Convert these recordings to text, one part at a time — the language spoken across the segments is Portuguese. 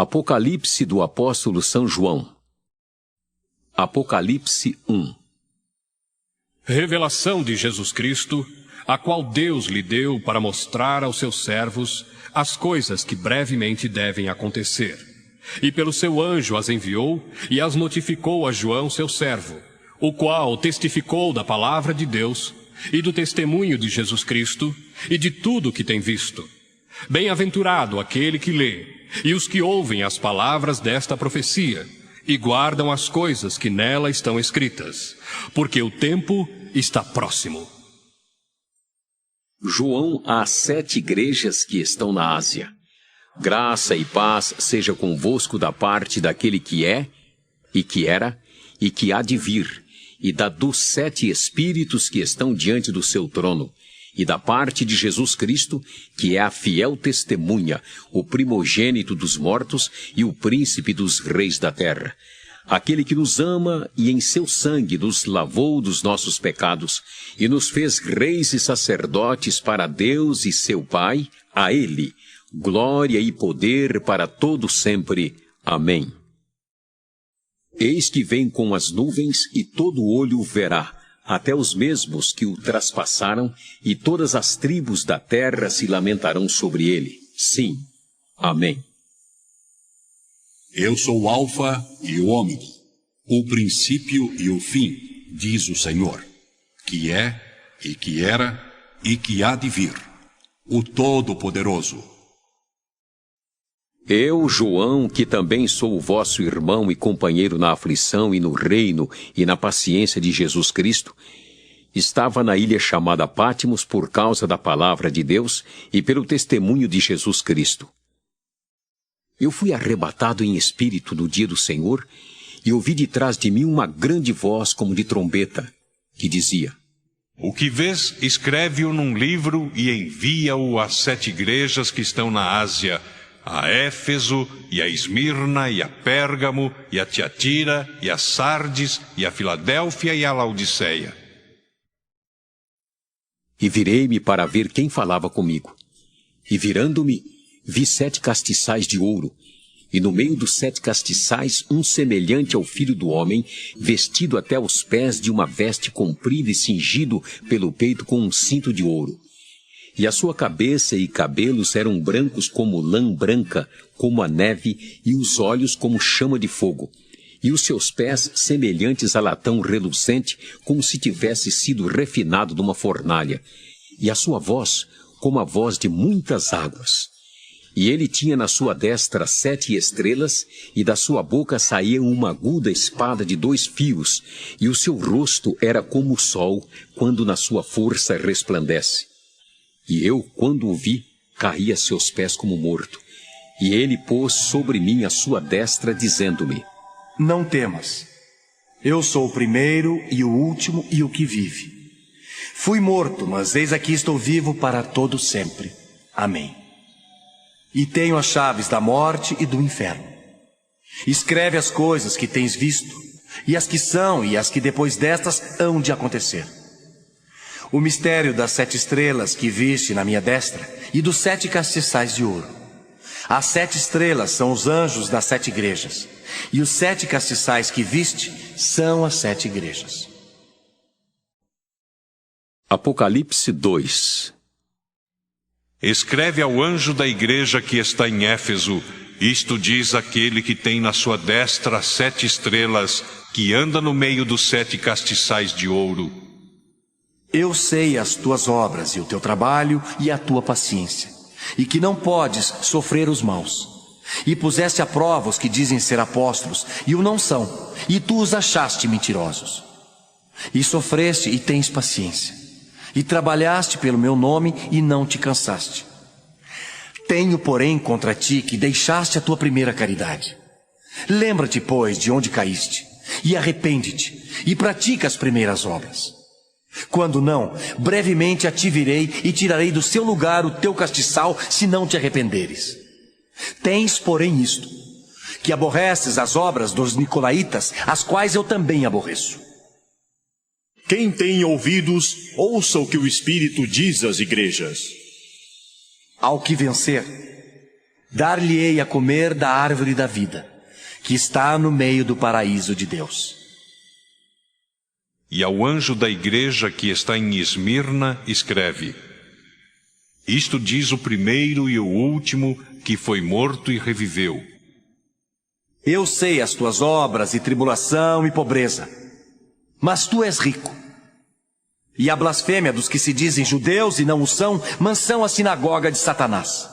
Apocalipse do apóstolo São João. Apocalipse 1. Revelação de Jesus Cristo, a qual Deus lhe deu para mostrar aos seus servos as coisas que brevemente devem acontecer. E pelo seu anjo as enviou e as notificou a João, seu servo, o qual testificou da palavra de Deus e do testemunho de Jesus Cristo e de tudo que tem visto. Bem-aventurado aquele que lê e os que ouvem as palavras desta profecia e guardam as coisas que nela estão escritas, porque o tempo está próximo. João às 7 igrejas que estão na Ásia. Graça e paz seja convosco da parte daquele que é, e que era, e que há de vir, e da dos 7 Espíritos que estão diante do seu trono, e da parte de Jesus Cristo, que é a fiel testemunha, o primogênito dos mortos e o príncipe dos reis da terra. Aquele que nos ama e em seu sangue nos lavou dos nossos pecados e nos fez reis e sacerdotes para Deus e seu Pai, a Ele, glória e poder para todo sempre. Amém. Eis que vem com as nuvens e todo olho o verá, até os mesmos que o traspassaram, e todas as tribos da terra se lamentarão sobre ele. Sim. Amém. Eu sou o Alfa e o Ômega, o princípio e o fim, diz o Senhor, que é, e que era, e que há de vir, o Todo-Poderoso. Eu, João, que também sou o vosso irmão e companheiro na aflição e no reino e na paciência de Jesus Cristo, estava na ilha chamada Pátimos por causa da palavra de Deus e pelo testemunho de Jesus Cristo. Eu fui arrebatado em espírito no dia do Senhor e ouvi de trás de mim uma grande voz como de trombeta, que dizia: O que vês, escreve-o num livro e envia-o às 7 igrejas que estão na Ásia, a Éfeso, e a Esmirna, e a Pérgamo, e a Tiatira, e a Sardes, e a Filadélfia, e a Laodiceia. E virei-me para ver quem falava comigo. E virando-me, vi 7 castiçais de ouro, e no meio dos 7 castiçais um semelhante ao Filho do Homem, vestido até os pés de uma veste comprida e cingido pelo peito com um cinto de ouro. E a sua cabeça e cabelos eram brancos como lã branca, como a neve, e os olhos como chama de fogo. E os seus pés semelhantes a latão reluzente, como se tivesse sido refinado numa fornalha. E a sua voz como a voz de muitas águas. E ele tinha na sua destra 7 estrelas, e da sua boca saía uma aguda espada de 2 fios, e o seu rosto era como o sol, quando na sua força resplandece. E eu, quando o vi, caí a seus pés como morto. E ele pôs sobre mim a sua destra, dizendo-me: Não temas. Eu sou o primeiro e o último e o que vive. Fui morto, mas eis aqui estou vivo para todo sempre. Amém. E tenho as chaves da morte e do inferno. Escreve as coisas que tens visto, e as que são e as que depois destas hão de acontecer. O mistério das 7 estrelas que viste na minha destra e dos 7 castiçais de ouro. As 7 estrelas são os anjos das 7 igrejas, e os 7 castiçais que viste são as 7 igrejas. Apocalipse 2. Escreve ao anjo da igreja que está em Éfeso, isto diz aquele que tem na sua destra 7 estrelas, que anda no meio dos 7 castiçais de ouro. Eu sei as tuas obras e o teu trabalho e a tua paciência, e que não podes sofrer os maus. E puseste à prova os que dizem ser apóstolos, e o não são, e tu os achaste mentirosos. E sofreste e tens paciência, e trabalhaste pelo meu nome e não te cansaste. Tenho, porém, contra ti que deixaste a tua primeira caridade. Lembra-te, pois, de onde caíste, e arrepende-te, e pratica as primeiras obras. Quando não, brevemente a ti virei e tirarei do seu lugar o teu castiçal, se não te arrependeres. Tens, porém, isto, que aborreces as obras dos nicolaítas, as quais eu também aborreço. Quem tem ouvidos, ouça o que o Espírito diz às igrejas. Ao que vencer, dar-lhe-ei a comer da árvore da vida, que está no meio do paraíso de Deus. E ao anjo da igreja que está em Esmirna, escreve: Isto diz o primeiro e o último, que foi morto e reviveu. Eu sei as tuas obras e tribulação e pobreza, mas tu és rico. E a blasfêmia dos que se dizem judeus e não o são, mansão a sinagoga de Satanás.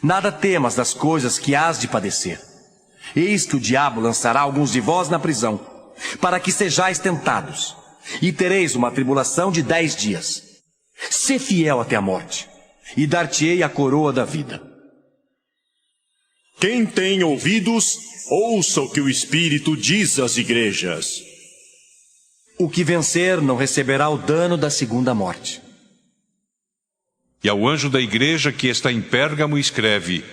Nada temas das coisas que hás de padecer. Eis que o diabo lançará alguns de vós na prisão, para que sejais tentados, e tereis uma tribulação de 10 dias. Sê fiel até a morte, e dar-te-ei a coroa da vida. Quem tem ouvidos, ouça o que o Espírito diz às igrejas. O que vencer não receberá o dano da segunda morte. E ao anjo da igreja que está em Pérgamo, escreve: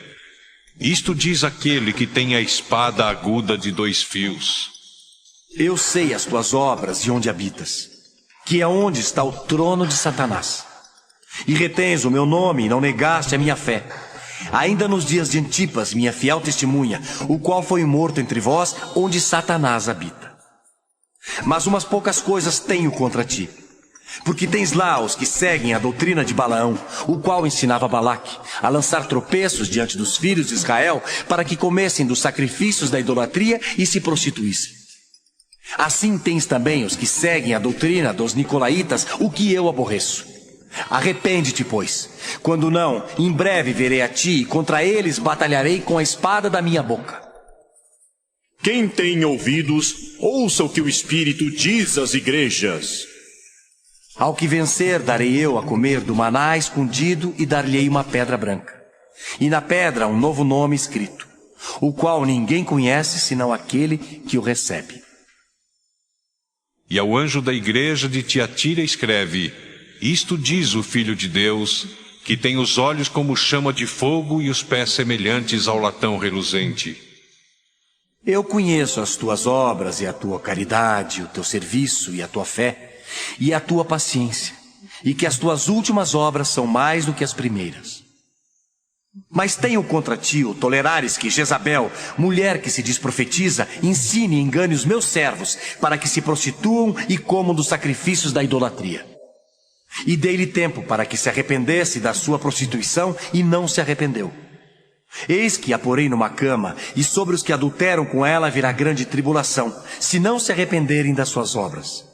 Isto diz aquele que tem a espada aguda de 2 fios. Eu sei as tuas obras e onde habitas, que é onde está o trono de Satanás. E retens o meu nome e não negaste a minha fé, ainda nos dias de Antipas, minha fiel testemunha, o qual foi morto entre vós, onde Satanás habita. Mas umas poucas coisas tenho contra ti, porque tens lá os que seguem a doutrina de Balaão, o qual ensinava Balaque a lançar tropeços diante dos filhos de Israel, para que comessem dos sacrifícios da idolatria e se prostituíssem. Assim tens também os que seguem a doutrina dos nicolaítas, o que eu aborreço. Arrepende-te, pois. Quando não, em breve virei a ti e contra eles batalharei com a espada da minha boca. Quem tem ouvidos, ouça o que o Espírito diz às igrejas. Ao que vencer, darei eu a comer do maná escondido e dar-lhe-ei uma pedra branca. E na pedra um novo nome escrito, o qual ninguém conhece senão aquele que o recebe. E ao anjo da igreja de Tiatira escreve: Isto diz o Filho de Deus, que tem os olhos como chama de fogo e os pés semelhantes ao latão reluzente. Eu conheço as tuas obras e a tua caridade, o teu serviço e a tua fé, e a tua paciência, e que as tuas últimas obras são mais do que as primeiras. Mas tenho contra ti o tolerares que Jezabel, mulher que se diz profetiza, ensine e engane os meus servos, para que se prostituam e comam dos sacrifícios da idolatria. E dei-lhe tempo para que se arrependesse da sua prostituição, e não se arrependeu. Eis que a porei numa cama, e sobre os que adulteram com ela virá grande tribulação, se não se arrependerem das suas obras.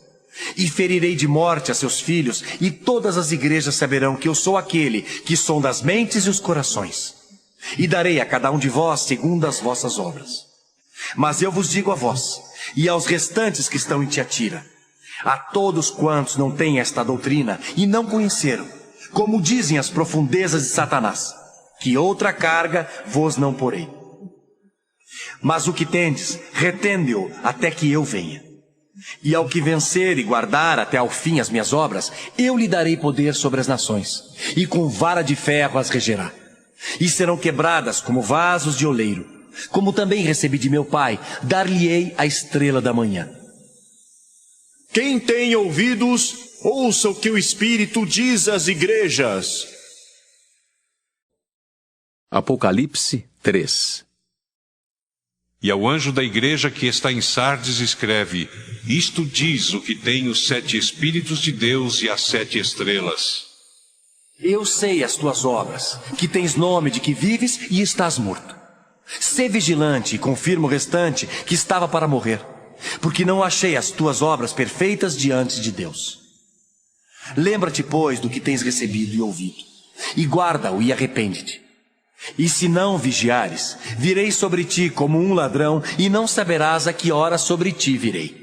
E ferirei de morte a seus filhos, e todas as igrejas saberão que eu sou aquele que sonda as mentes e os corações. E darei a cada um de vós segundo as vossas obras. Mas eu vos digo a vós, e aos restantes que estão em Tiatira, a todos quantos não têm esta doutrina e não conheceram, como dizem as profundezas de Satanás, que outra carga vos não porei. Mas o que tendes, retende-o até que eu venha. E ao que vencer e guardar até ao fim as minhas obras, eu lhe darei poder sobre as nações, e com vara de ferro as regerá. E serão quebradas como vasos de oleiro, como também recebi de meu Pai, dar-lhe-ei a estrela da manhã. Quem tem ouvidos, ouça o que o Espírito diz às igrejas. Apocalipse 3. E ao anjo da igreja que está em Sardes escreve: Isto diz o que tem os 7 Espíritos de Deus e as 7 estrelas. Eu sei as tuas obras, que tens nome de que vives e estás morto. Sê vigilante e confirma o restante que estava para morrer, porque não achei as tuas obras perfeitas diante de Deus. Lembra-te, pois, do que tens recebido e ouvido, e guarda-o e arrepende-te. E se não vigiares, virei sobre ti como um ladrão, e não saberás a que hora sobre ti virei.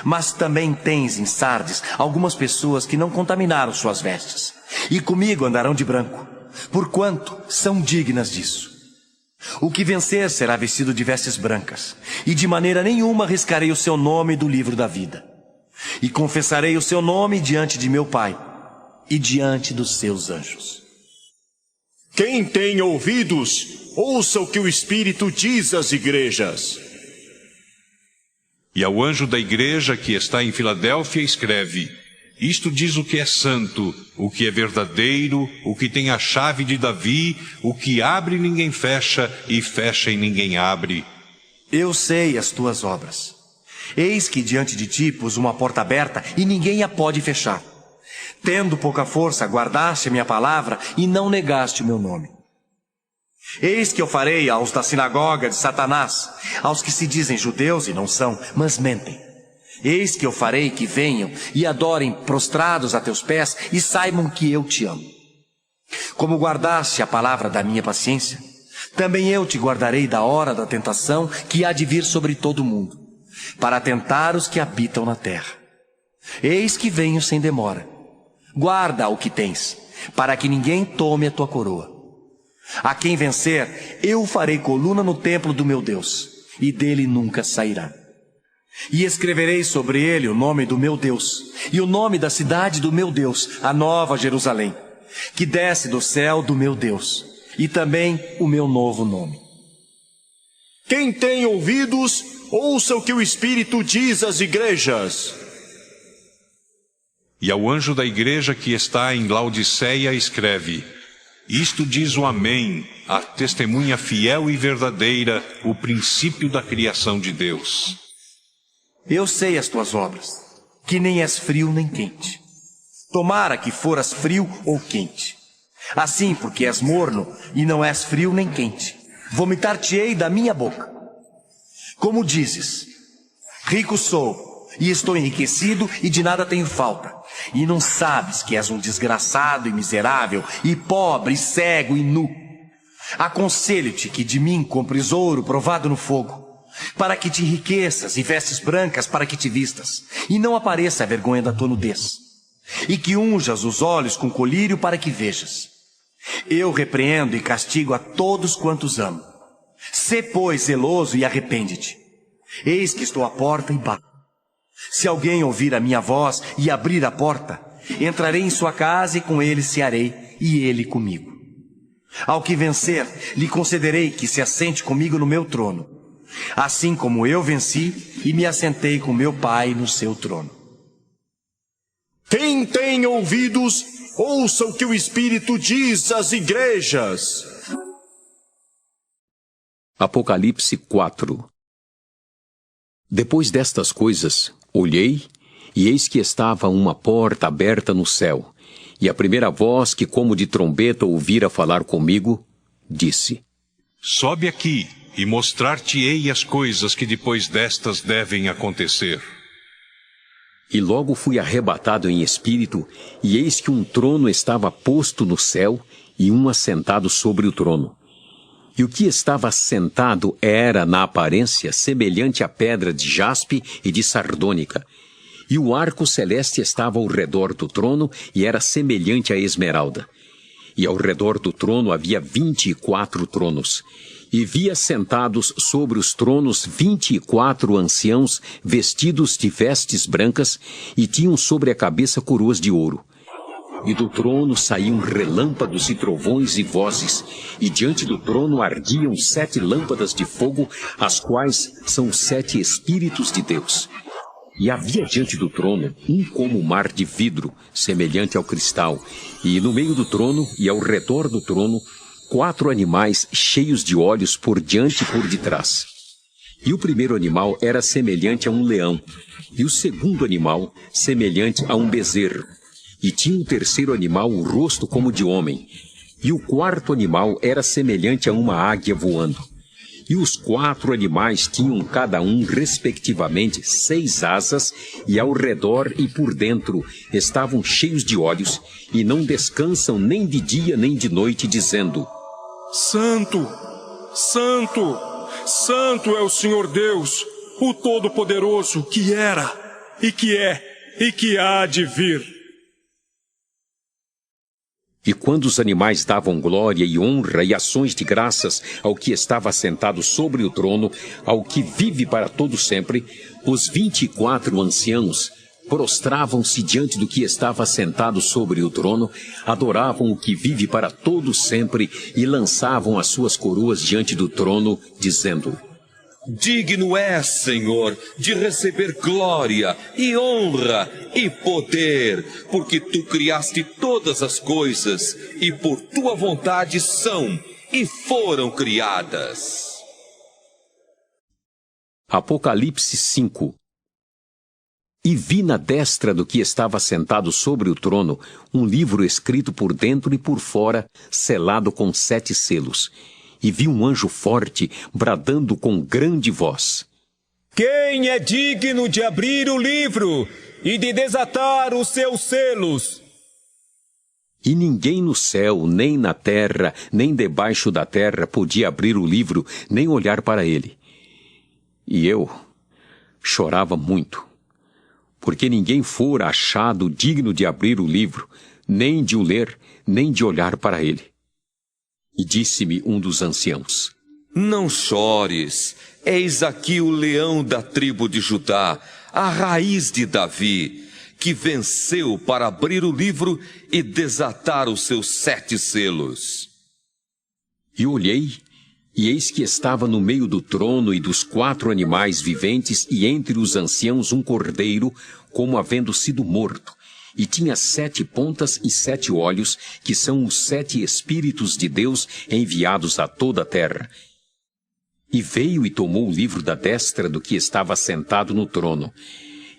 Mas também tens em Sardes algumas pessoas que não contaminaram suas vestes, e comigo andarão de branco, porquanto são dignas disso. O que vencer será vestido de vestes brancas, e de maneira nenhuma riscarei o seu nome do livro da vida. E confessarei o seu nome diante de meu Pai, e diante dos seus anjos. Quem tem ouvidos, ouça o que o Espírito diz às igrejas. E ao anjo da igreja que está em Filadélfia escreve: Isto diz o que é santo, o que é verdadeiro, o que tem a chave de Davi, o que abre e ninguém fecha, e fecha e ninguém abre. Eu sei as tuas obras. Eis que diante de ti pus uma porta aberta e ninguém a pode fechar. Tendo pouca força, guardaste a minha palavra e não negaste o meu nome. Eis que eu farei aos da sinagoga de Satanás, aos que se dizem judeus e não são, mas mentem. Eis que eu farei que venham e adorem prostrados a teus pés e saibam que eu te amo. Como guardaste a palavra da minha paciência, também eu te guardarei da hora da tentação que há de vir sobre todo o mundo, para tentar os que habitam na terra. Eis que venho sem demora. Guarda o que tens, para que ninguém tome a tua coroa. A quem vencer, eu farei coluna no templo do meu Deus, e dele nunca sairá. E escreverei sobre ele o nome do meu Deus, e o nome da cidade do meu Deus, a nova Jerusalém, que desce do céu do meu Deus, e também o meu novo nome. Quem tem ouvidos, ouça o que o Espírito diz às igrejas. E ao anjo da igreja que está em Laodiceia escreve: Isto diz o Amém, a testemunha fiel e verdadeira, o princípio da criação de Deus. Eu sei as tuas obras, que nem és frio nem quente. Tomara que foras frio ou quente. Assim, porque és morno e não és frio nem quente, vomitar-te-ei da minha boca. Como dizes, rico sou, e estou enriquecido e de nada tenho falta, e não sabes que és um desgraçado e miserável, e pobre, e cego e nu. Aconselho-te que de mim compres ouro provado no fogo, para que te enriqueças, e vestes brancas para que te vistas, e não apareça a vergonha da tua nudez, e que unjas os olhos com colírio para que vejas. Eu repreendo e castigo a todos quantos amo. Sê, pois, zeloso e arrepende-te. Eis que estou à porta e bato. Se alguém ouvir a minha voz e abrir a porta, entrarei em sua casa e com ele cearei, e ele comigo. Ao que vencer, lhe concederei que se assente comigo no meu trono, assim como eu venci e me assentei com meu Pai no seu trono. Quem tem ouvidos, ouça o que o Espírito diz às igrejas. Apocalipse 4. Depois destas coisas, olhei, e eis que estava uma porta aberta no céu, e a primeira voz que como de trombeta ouvira falar comigo, disse: Sobe aqui, e mostrar-te-ei as coisas que depois destas devem acontecer. E logo fui arrebatado em espírito, e eis que um trono estava posto no céu, e um assentado sobre o trono. E o que estava assentado era, na aparência, semelhante à pedra de jaspe e de sardônica. E o arco celeste estava ao redor do trono, e era semelhante à esmeralda. E ao redor do trono havia 24 tronos. E vi assentados sobre os tronos 24 anciãos, vestidos de vestes brancas, e tinham sobre a cabeça coroas de ouro. E do trono saíam relâmpagos e trovões e vozes, e diante do trono ardiam 7 lâmpadas de fogo, as quais são 7 Espíritos de Deus. E havia diante do trono um como mar de vidro, semelhante ao cristal, e no meio do trono e ao redor do trono 4 animais cheios de olhos por diante e por detrás. E o primeiro animal era semelhante a um leão, e o segundo animal semelhante a um bezerro. E tinha um terceiro animal o rosto como de homem, e o quarto animal era semelhante a uma águia voando. E os 4 animais tinham cada um, respectivamente, 6 asas, e ao redor e por dentro estavam cheios de olhos, e não descansam nem de dia nem de noite, dizendo: Santo, Santo, Santo é o Senhor Deus, o Todo-Poderoso, que era, e que é, e que há de vir. E quando os animais davam glória e honra e ações de graças ao que estava assentado sobre o trono, ao que vive para todo sempre, os 24 anciãos prostravam-se diante do que estava assentado sobre o trono, adoravam o que vive para todo sempre e lançavam as suas coroas diante do trono, dizendo: Digno és, Senhor, de receber glória e honra e poder, porque tu criaste todas as coisas e por tua vontade são e foram criadas. Apocalipse 5. E vi na destra do que estava sentado sobre o trono um livro escrito por dentro e por fora, selado com 7 selos. E vi um anjo forte, bradando com grande voz: Quem é digno de abrir o livro e de desatar os seus selos? E ninguém no céu, nem na terra, nem debaixo da terra podia abrir o livro, nem olhar para ele. E eu chorava muito, porque ninguém fora achado digno de abrir o livro, nem de o ler, nem de olhar para ele. E disse-me um dos anciãos: Não chores, eis aqui o leão da tribo de Judá, a raiz de Davi, que venceu para abrir o livro e desatar os seus 7 selos. E olhei, e eis que estava no meio do trono e dos 4 animais viventes, e entre os anciãos um cordeiro, como havendo sido morto, e tinha 7 pontas e 7 olhos, que são os 7 Espíritos de Deus enviados a toda a terra. E veio e tomou o livro da destra do que estava sentado no trono.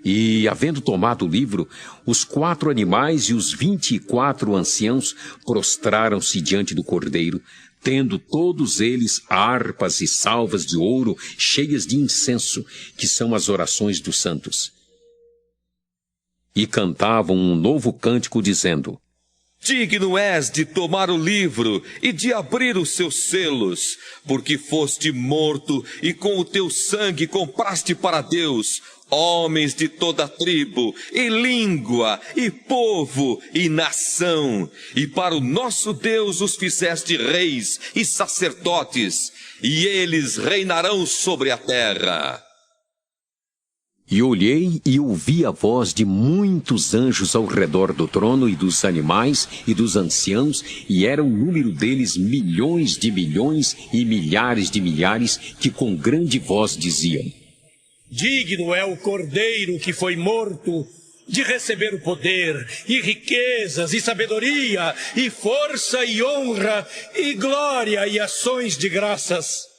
E, havendo tomado o livro, os 4 animais e os 24 anciãos prostraram-se diante do cordeiro, tendo todos eles harpas e salvas de ouro cheias de incenso, que são as orações dos santos. E cantavam um novo cântico, dizendo: Digno és de tomar o livro e de abrir os seus selos, porque foste morto e com o teu sangue compraste para Deus homens de toda tribo, e língua, e povo, e nação, e para o nosso Deus os fizeste reis e sacerdotes, e eles reinarão sobre a terra. E olhei e ouvi a voz de muitos anjos ao redor do trono e dos animais e dos anciãos, e era o número deles milhões de milhões e milhares de milhares, que com grande voz diziam: Digno é o cordeiro que foi morto de receber o poder, e riquezas, e sabedoria, e força, e honra, e glória, e ações de graças.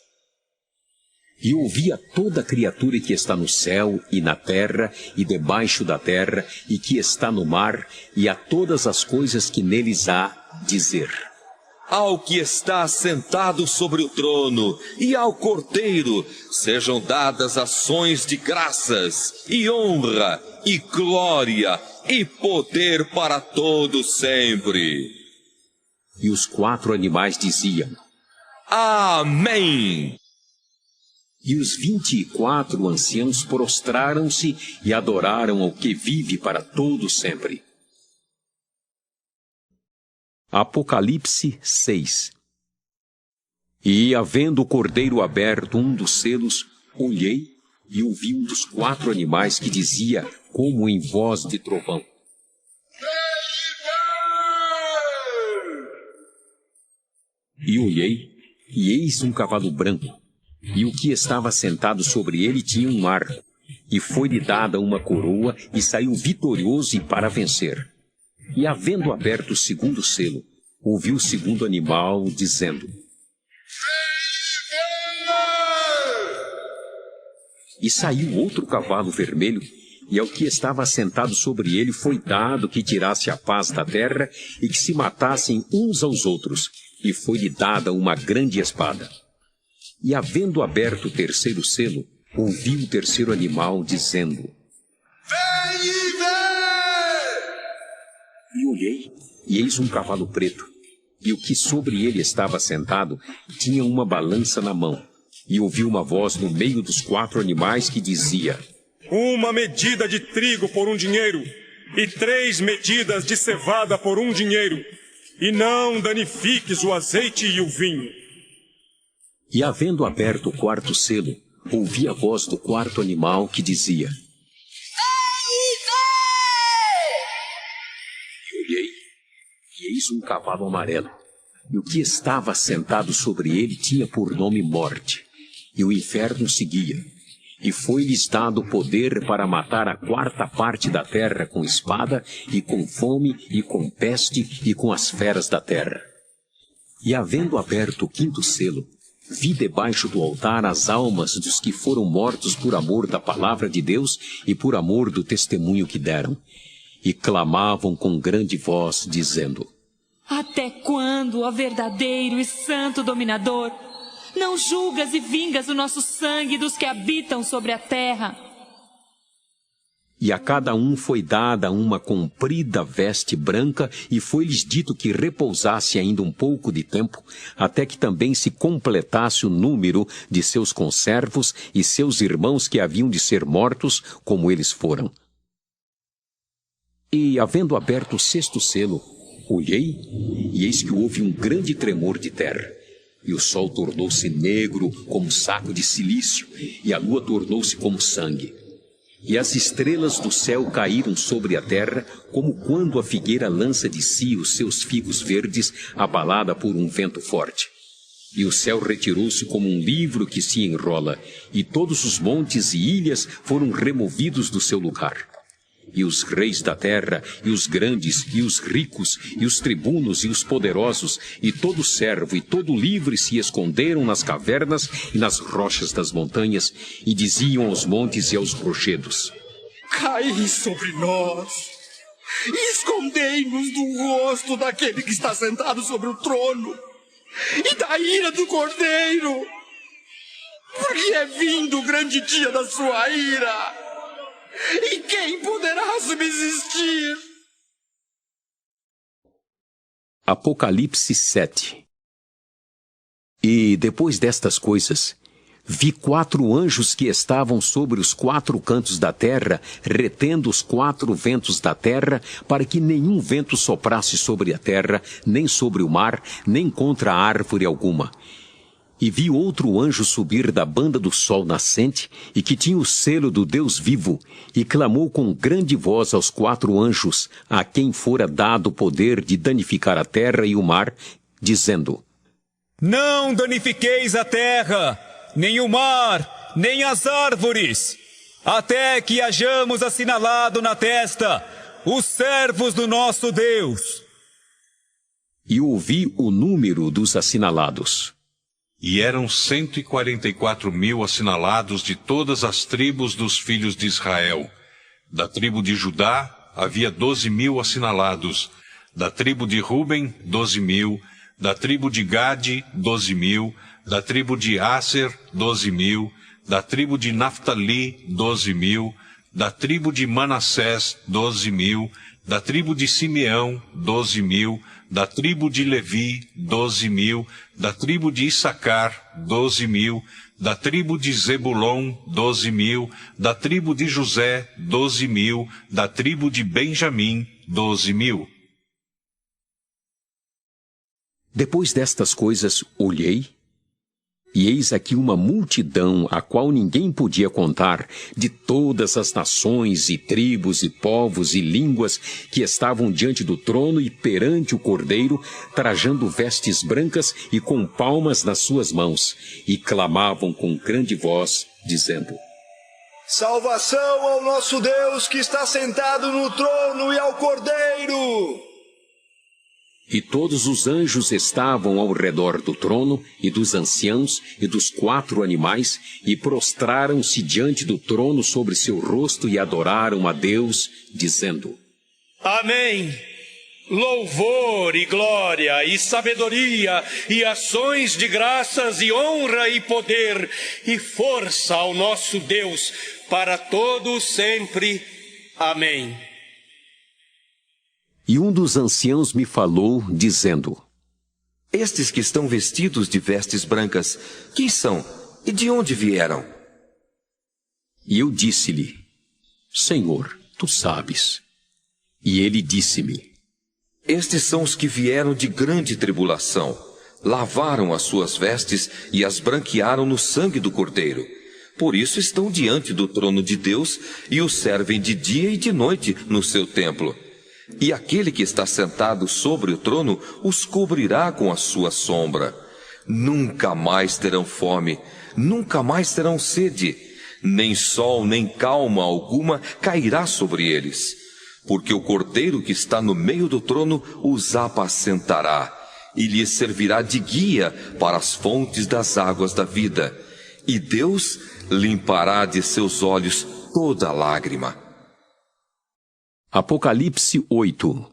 E ouvi a toda criatura que está no céu e na terra e debaixo da terra e que está no mar, e a todas as coisas que neles há, dizer: Ao que está sentado sobre o trono e ao Cordeiro sejam dadas ações de graças e honra e glória e poder para todos sempre. E os 4 animais diziam: Amém! E os 24 anciãos prostraram-se e adoraram ao que vive para todo sempre. Apocalipse 6. E, havendo o cordeiro aberto um dos selos, olhei e ouvi um dos 4 animais que dizia, como em voz de trovão: E olhei, e eis um cavalo branco, e o que estava sentado sobre ele tinha um arco, e foi-lhe dada uma coroa, e saiu vitorioso e para vencer. E, havendo aberto o segundo selo, ouvi o segundo animal dizendo: E saiu outro cavalo vermelho, e ao que estava sentado sobre ele foi dado que tirasse a paz da terra e que se matassem uns aos outros, e foi-lhe dada uma grande espada. E, havendo aberto o terceiro selo, ouvi o terceiro animal dizendo: Vem e vê! E olhei, e eis um cavalo preto, e o que sobre ele estava sentado tinha uma balança na mão. E ouvi uma voz no meio dos 4 animais que dizia: Uma medida de trigo por 1 dinheiro, e 3 medidas de cevada por 1 dinheiro, e não danifiques o azeite e o vinho. E, havendo aberto o 4º selo, ouvi a voz do 4º animal que dizia: E olhei, e eis um cavalo amarelo, e o que estava sentado sobre ele tinha por nome Morte, E o inferno seguia. E foi-lhes dado poder para matar a 4ª da terra com espada, e com fome, e com peste, e com as feras da terra. E havendo aberto o 5º selo, vi debaixo do altar as almas dos que foram mortos por amor da palavra de Deus e por amor do testemunho que deram. E clamavam com grande voz, dizendo: Até quando, ó verdadeiro e santo dominador, não julgas e vingas o nosso sangue dos que habitam sobre a terra? E a cada um foi dada uma comprida veste branca, e foi-lhes dito que repousasse ainda um pouco de tempo, até que também se completasse o número de seus conservos e seus irmãos que haviam de ser mortos, como eles foram. E, havendo aberto o 6º selo, olhei, e eis que houve um grande tremor de terra. E o sol tornou-se negro como saco de cilício, e a lua tornou-se como sangue. E as estrelas do céu caíram sobre a terra, como quando a figueira lança de si os seus figos verdes, abalada por um vento forte. E o céu retirou-se como um livro que se enrola, e todos os montes e ilhas foram removidos do seu lugar. E os reis da terra, e os grandes, e os ricos, e os tribunos, e os poderosos, e todo servo, e todo livre se esconderam nas cavernas e nas rochas das montanhas, e diziam aos montes e aos rochedos: Caí sobre nós, e escondei-nos do rosto daquele que está sentado sobre o trono, e da ira do Cordeiro, porque é vindo o grande dia da sua ira. E quem poderá subsistir? Apocalipse 7. E depois destas coisas, vi 4 anjos que estavam sobre os 4 cantos da terra, retendo os 4 ventos da terra, para que nenhum vento soprasse sobre a terra, nem sobre o mar, nem contra árvore alguma. E vi outro anjo subir da banda do sol nascente, e que tinha o selo do Deus vivo, e clamou com grande voz aos 4 anjos, a quem fora dado o poder de danificar a terra e o mar, dizendo: Não danifiqueis a terra, nem o mar, nem as árvores, até que hajamos assinalado na testa os servos do nosso Deus. E ouvi o número dos assinalados. E eram 144.000 assinalados de todas as tribos dos filhos de Israel. Da tribo de Judá havia 12.000 assinalados. Da tribo de Ruben, 12.000. Da tribo de Gade, 12.000. Da tribo de Aser, 12.000. Da tribo de Naftali, 12.000. Da tribo de Manassés, 12.000. Da tribo de Simeão, 12.000. Da tribo de Levi, 12.000, da tribo de Issacar, 12.000, da tribo de Zebulon, 12.000, da tribo de José, 12.000, da tribo de Benjamim, 12.000. Depois destas coisas, olhei, e eis aqui uma multidão, a qual ninguém podia contar, de todas as nações e tribos e povos e línguas que estavam diante do trono e perante o Cordeiro, trajando vestes brancas e com palmas nas suas mãos, e clamavam com grande voz, dizendo: Salvação ao nosso Deus que está sentado no trono e ao Cordeiro! E todos os anjos estavam ao redor do trono, e dos anciãos, e dos 4 animais, e prostraram-se diante do trono sobre seu rosto e adoraram a Deus, dizendo: Amém! Louvor e glória e sabedoria e ações de graças e honra e poder e força ao nosso Deus para todo sempre. Amém. E um dos anciãos me falou, dizendo: Estes que estão vestidos de vestes brancas, quem são e de onde vieram? E eu disse-lhe: Senhor, tu sabes. E ele disse-me: Estes são os que vieram de grande tribulação, lavaram as suas vestes e as branquearam no sangue do Cordeiro. Por isso estão diante do trono de Deus e o servem de dia e de noite no seu templo. E aquele que está sentado sobre o trono os cobrirá com a sua sombra. Nunca mais terão fome, nunca mais terão sede, nem sol nem calma alguma cairá sobre eles, porque o Cordeiro que está no meio do trono os apacentará, e lhes servirá de guia para as fontes das águas da vida, e Deus limpará de seus olhos toda lágrima. Apocalipse 8.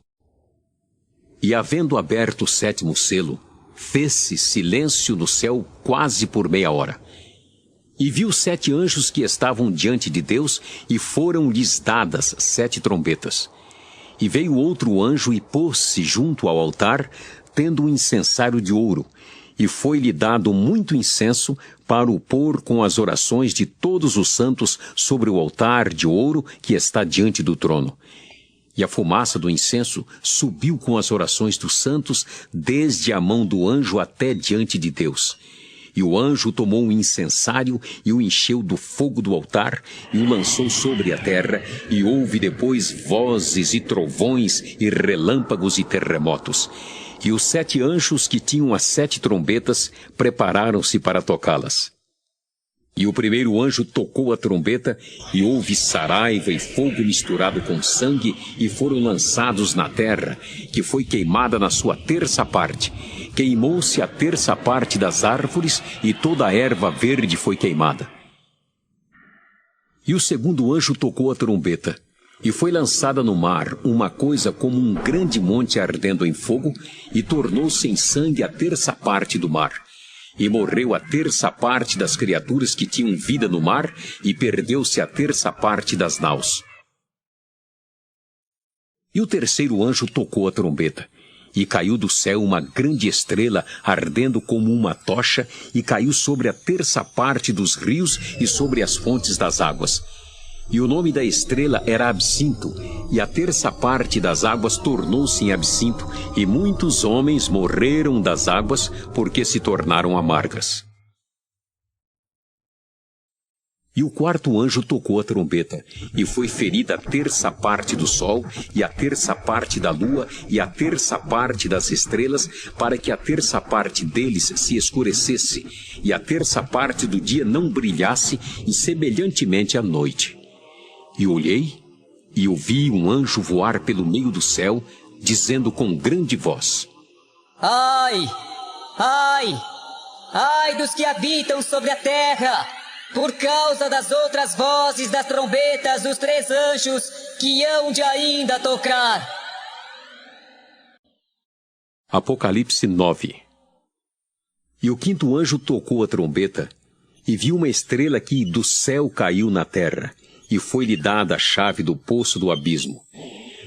E havendo aberto o 7º selo, fez-se silêncio no céu quase por meia hora. E viu 7 anjos que estavam diante de Deus, e foram-lhes dadas 7 trombetas. E veio outro anjo e pôs-se junto ao altar, tendo um incensário de ouro, e foi-lhe dado muito incenso para o pôr com as orações de todos os santos sobre o altar de ouro que está diante do trono. E a fumaça do incenso subiu com as orações dos santos desde a mão do anjo até diante de Deus. E o anjo tomou um incensário e o encheu do fogo do altar e o lançou sobre a terra, e houve depois vozes e trovões e relâmpagos e terremotos. E os 7 anjos que tinham as 7 trombetas prepararam-se para tocá-las. E o primeiro anjo tocou a trombeta, e houve saraiva e fogo misturado com sangue, e foram lançados na terra, que foi queimada na sua 3ª parte. Queimou-se a 3ª parte das árvores, e toda a erva verde foi queimada. E o segundo anjo tocou a trombeta, e foi lançada no mar uma coisa como um grande monte ardendo em fogo, e tornou-se em sangue a 3ª parte do mar. E morreu a 3ª parte das criaturas que tinham vida no mar, e perdeu-se a 3ª parte das naus. E o terceiro anjo tocou a trombeta, e caiu do céu uma grande estrela, ardendo como uma tocha, e caiu sobre a 3ª parte dos rios e sobre as fontes das águas. E o nome da estrela era Absinto, e a 3ª parte das águas tornou-se em absinto, e muitos homens morreram das águas, porque se tornaram amargas. E o 4º anjo tocou a trombeta, e foi ferida a 3ª parte do sol, e a 3ª parte da lua, e a 3ª parte das estrelas, para que a 3ª parte deles se escurecesse, e a 3ª parte do dia não brilhasse, e semelhantemente à noite. E olhei, e ouvi um anjo voar pelo meio do céu, dizendo com grande voz: Ai! Ai! Ai dos que habitam sobre a terra, por causa das outras vozes das trombetas dos 3 anjos que hão de ainda tocar. Apocalipse 9. E o 5º anjo tocou a trombeta, e viu uma estrela que do céu caiu na terra, e foi-lhe dada a chave do poço do abismo.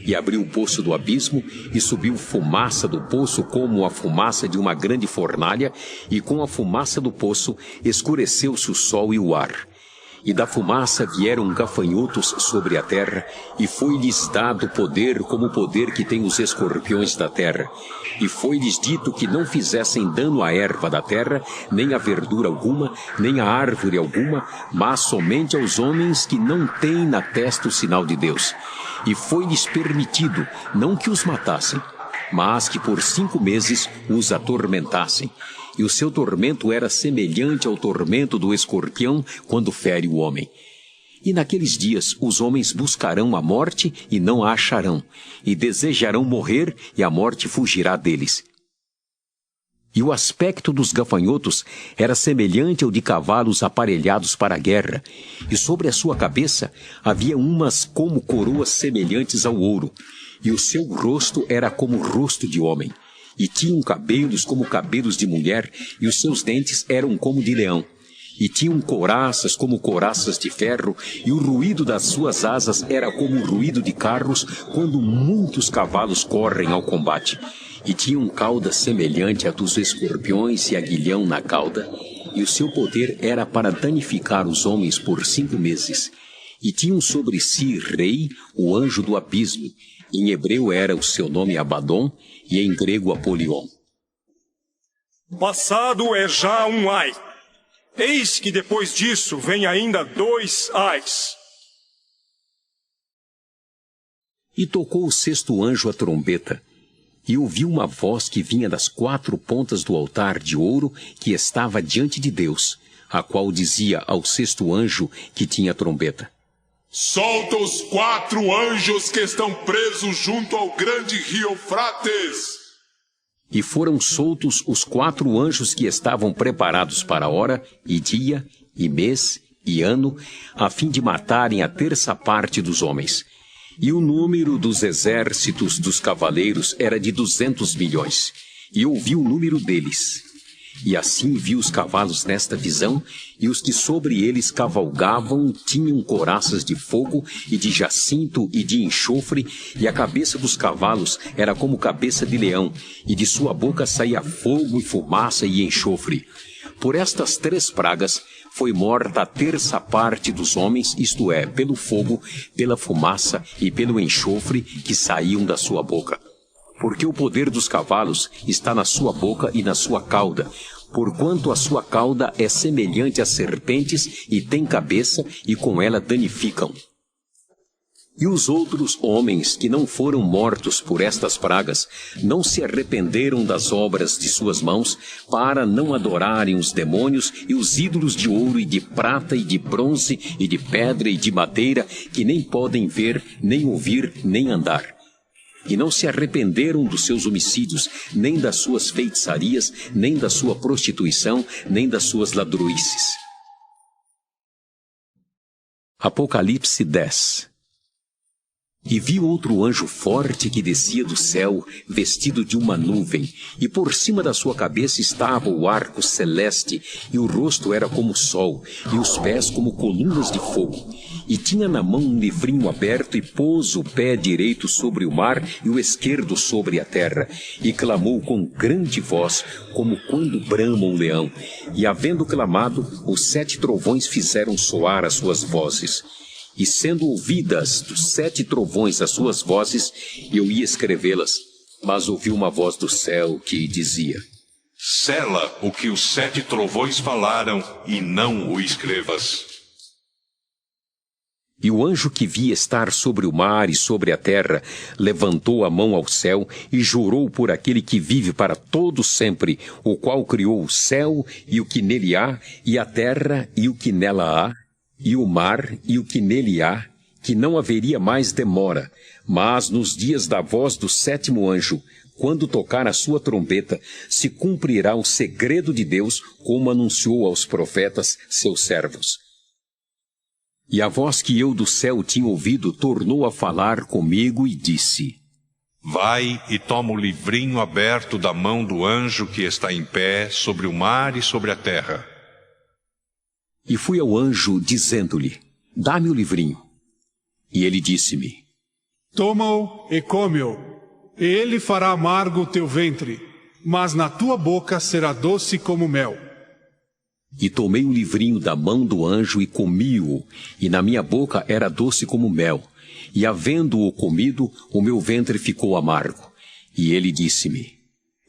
E abriu o poço do abismo, e subiu fumaça do poço como a fumaça de uma grande fornalha, e com a fumaça do poço escureceu-se o sol e o ar. E da fumaça vieram gafanhotos sobre a terra, e foi-lhes dado poder como o poder que tem os escorpiões da terra. E foi-lhes dito que não fizessem dano à erva da terra, nem à verdura alguma, nem à árvore alguma, mas somente aos homens que não têm na testa o sinal de Deus. E foi-lhes permitido, não que os matassem, mas que por 5 meses os atormentassem. E o seu tormento era semelhante ao tormento do escorpião quando fere o homem. E naqueles dias os homens buscarão a morte e não a acharão, e desejarão morrer e a morte fugirá deles. E o aspecto dos gafanhotos era semelhante ao de cavalos aparelhados para a guerra, e sobre a sua cabeça havia umas como coroas semelhantes ao ouro, e o seu rosto era como o rosto de homem. E tinham cabelos como cabelos de mulher, e os seus dentes eram como de leão. E tinham couraças como couraças de ferro, e o ruído das suas asas era como o ruído de carros, quando muitos cavalos correm ao combate. E tinham cauda semelhante à dos escorpiões e aguilhão na cauda, e o seu poder era para danificar os homens por 5 meses. E tinham sobre si rei, o anjo do abismo. Em hebreu era o seu nome Abaddon, e em grego Apolion. Passado é já um ai. Eis que depois disso vem ainda 2 ais. E tocou o 6º anjo a trombeta, e ouviu uma voz que vinha das 4 pontas do altar de ouro que estava diante de Deus, a qual dizia ao sexto anjo que tinha a trombeta: solta os 4 anjos que estão presos junto ao grande rio Eufrates. E foram soltos os 4 anjos que estavam preparados para a hora, e dia, e mês, e ano, a fim de matarem a terça parte dos homens. E o número dos exércitos dos cavaleiros era de 200 milhões. E ouvi o número deles. E assim vi os cavalos nesta visão, e os que sobre eles cavalgavam tinham couraças de fogo, e de jacinto, e de enxofre, e a cabeça dos cavalos era como cabeça de leão, e de sua boca saía fogo e fumaça e enxofre. Por estas 3 pragas foi morta a terça parte dos homens, isto é, pelo fogo, pela fumaça e pelo enxofre que saíam da sua boca. Porque o poder dos cavalos está na sua boca e na sua cauda, porquanto a sua cauda é semelhante a serpentes e tem cabeça, e com ela danificam. E os outros homens que não foram mortos por estas pragas não se arrependeram das obras de suas mãos, para não adorarem os demônios e os ídolos de ouro e de prata e de bronze e de pedra e de madeira, que nem podem ver, nem ouvir, nem andar. E não se arrependeram dos seus homicídios, nem das suas feitiçarias, nem da sua prostituição, nem das suas ladruices. Apocalipse 10. E vi outro anjo forte que descia do céu, vestido de uma nuvem, e por cima da sua cabeça estava o arco celeste, e o rosto era como o sol, e os pés como colunas de fogo. E tinha na mão um livrinho aberto, e pôs o pé direito sobre o mar e o esquerdo sobre a terra, e clamou com grande voz, como quando brama um leão. E havendo clamado, os 7 trovões fizeram soar as suas vozes. E sendo ouvidas dos 7 trovões as suas vozes, eu ia escrevê-las, mas ouvi uma voz do céu que dizia: sela o que os 7 trovões falaram, e não o escrevas. E o anjo que via estar sobre o mar e sobre a terra levantou a mão ao céu e jurou por aquele que vive para todo sempre, o qual criou o céu e o que nele há, e a terra e o que nela há, e o mar e o que nele há, que não haveria mais demora, mas nos dias da voz do 7º anjo, quando tocar a sua trombeta, se cumprirá o segredo de Deus, como anunciou aos profetas, seus servos. E a voz que eu do céu tinha ouvido tornou a falar comigo e disse: vai e toma o livrinho aberto da mão do anjo que está em pé sobre o mar e sobre a terra. E fui ao anjo, dizendo-lhe: dá-me o livrinho. E ele disse-me: toma-o e come-o, e ele fará amargo o teu ventre, mas na tua boca será doce como mel. E tomei o livrinho da mão do anjo e comi-o, e na minha boca era doce como mel. E havendo-o comido, o meu ventre ficou amargo. E ele disse-me: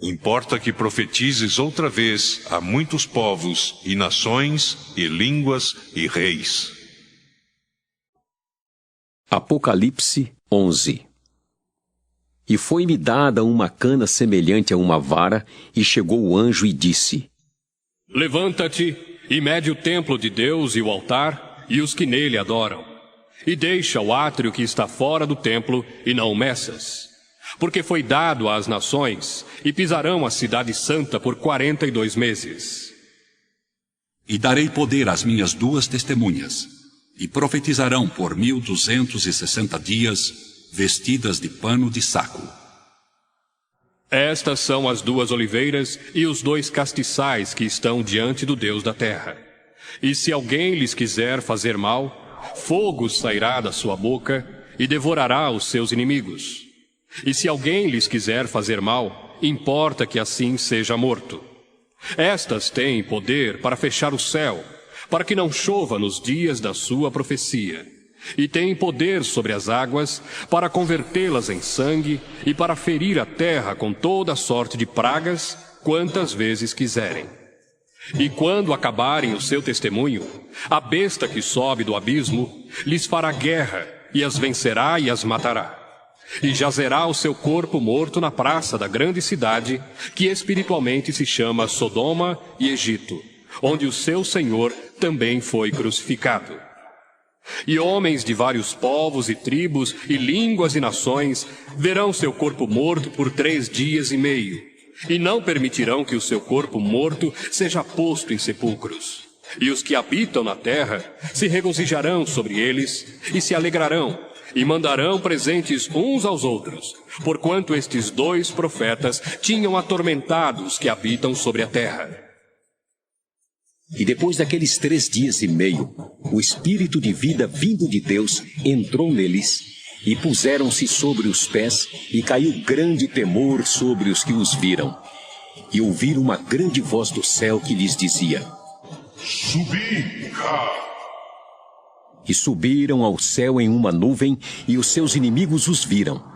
importa que profetizes outra vez a muitos povos, e nações, e línguas, e reis. Apocalipse 11. E foi-me dada uma cana semelhante a uma vara, e chegou o anjo e disse: levanta-te e mede o templo de Deus e o altar, e os que nele adoram. E deixa o átrio que está fora do templo, e não o meças. Porque foi dado às nações, e pisarão a cidade santa por 42 meses. E darei poder às minhas 2 testemunhas, e profetizarão por 1260 dias, vestidas de pano de saco. Estas são as 2 oliveiras e os 2 castiçais que estão diante do Deus da terra. E se alguém lhes quiser fazer mal, fogo sairá da sua boca e devorará os seus inimigos. E se alguém lhes quiser fazer mal, importa que assim seja morto. Estas têm poder para fechar o céu, para que não chova nos dias da sua profecia. E têm poder sobre as águas, para convertê-las em sangue, e para ferir a terra com toda sorte de pragas, quantas vezes quiserem. E quando acabarem o seu testemunho, a besta que sobe do abismo lhes fará guerra, e as vencerá e as matará. E jazerá o seu corpo morto na praça da grande cidade, que espiritualmente se chama Sodoma e Egito, onde o seu Senhor também foi crucificado. E homens de vários povos e tribos e línguas e nações verão seu corpo morto por 3 dias e meio, e não permitirão que o seu corpo morto seja posto em sepulcros. E os que habitam na terra se regozijarão sobre eles e se alegrarão, e mandarão presentes uns aos outros, porquanto estes 2 profetas tinham atormentado os que habitam sobre a terra. E depois daqueles 3 dias e meio, o Espírito de vida vindo de Deus entrou neles, e puseram-se sobre os pés, e caiu grande temor sobre os que os viram. E ouviram uma grande voz do céu que lhes dizia: Subi cá. E subiram ao céu em uma nuvem, e os seus inimigos os viram.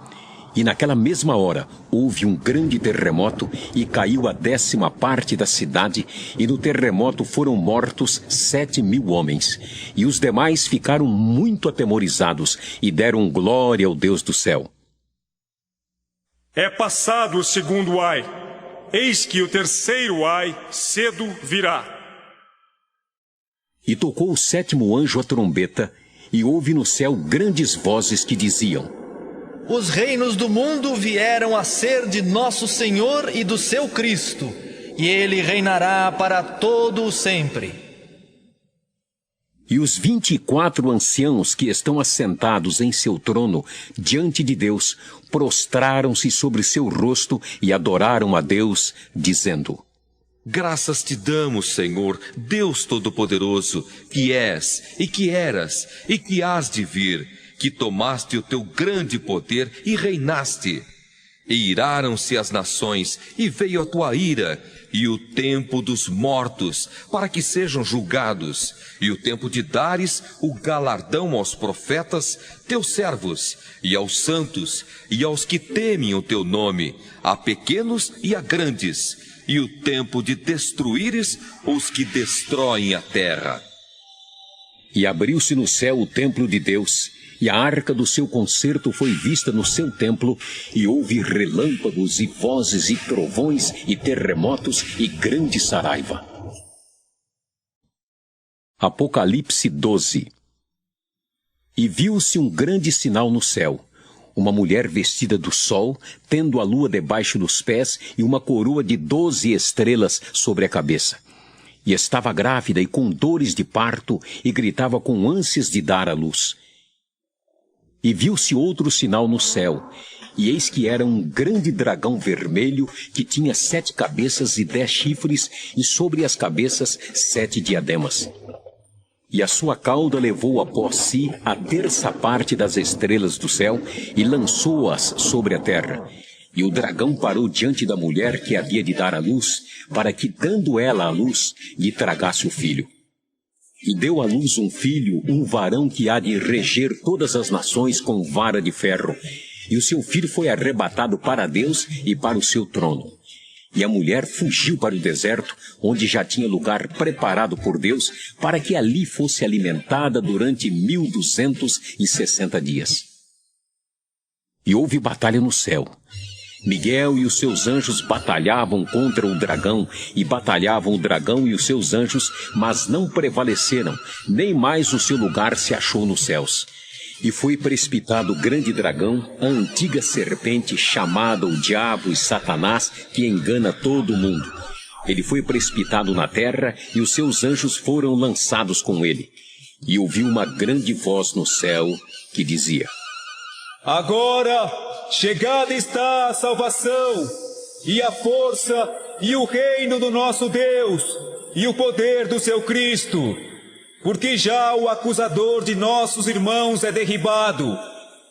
E naquela mesma hora houve um grande terremoto, e caiu a 10ª parte da cidade, e no terremoto foram mortos 7.000 homens. E os demais ficaram muito atemorizados, e deram glória ao Deus do céu. É passado o 2º ai, eis que o 3º ai cedo virá. E tocou o 7º anjo a trombeta, e houve no céu grandes vozes que diziam: Os reinos do mundo vieram a ser de nosso Senhor e do seu Cristo, e ele reinará para todo o sempre. E os 24 anciãos que estão assentados em seu trono diante de Deus prostraram-se sobre seu rosto e adoraram a Deus, dizendo: Graças te damos, Senhor, Deus Todo-Poderoso, que és, e que eras, e que hás de vir, que tomaste o teu grande poder e reinaste. E iraram-se as nações, e veio a tua ira, e o tempo dos mortos, para que sejam julgados, e o tempo de dares o galardão aos profetas, teus servos, e aos santos, e aos que temem o teu nome, a pequenos e a grandes, e o tempo de destruíres os que destroem a terra. E abriu-se no céu o templo de Deus, e a arca do seu concerto foi vista no seu templo, e houve relâmpagos e vozes e trovões e terremotos e grande saraiva. Apocalipse 12. E viu-se um grande sinal no céu, uma mulher vestida do sol, tendo a lua debaixo dos pés e uma coroa de 12 estrelas sobre a cabeça. E estava grávida e com dores de parto, e gritava com ânsias de dar à luz. E viu-se outro sinal no céu, e eis que era um grande dragão vermelho, que tinha 7 cabeças e 10 chifres, e sobre as cabeças 7 diademas. E a sua cauda levou após si a 1/3 parte das estrelas do céu, e lançou-as sobre a terra. E o dragão parou diante da mulher que havia de dar à luz, para que, dando ela à luz, lhe tragasse o filho. E deu à luz um filho, um varão que há de reger todas as nações com vara de ferro. E o seu filho foi arrebatado para Deus e para o seu trono. E a mulher fugiu para o deserto, onde já tinha lugar preparado por Deus, para que ali fosse alimentada durante 1260 dias. E houve batalha no céu. Miguel e os seus anjos batalhavam contra o dragão, e batalhavam o dragão e os seus anjos, mas não prevaleceram, nem mais o seu lugar se achou nos céus. E foi precipitado o grande dragão, a antiga serpente, chamada o Diabo e Satanás, que engana todo o mundo. Ele foi precipitado na terra, e os seus anjos foram lançados com ele. E ouviu uma grande voz no céu, que dizia: Agora chegada está a salvação, e a força, e o reino do nosso Deus, e o poder do seu Cristo, porque já o acusador de nossos irmãos é derribado,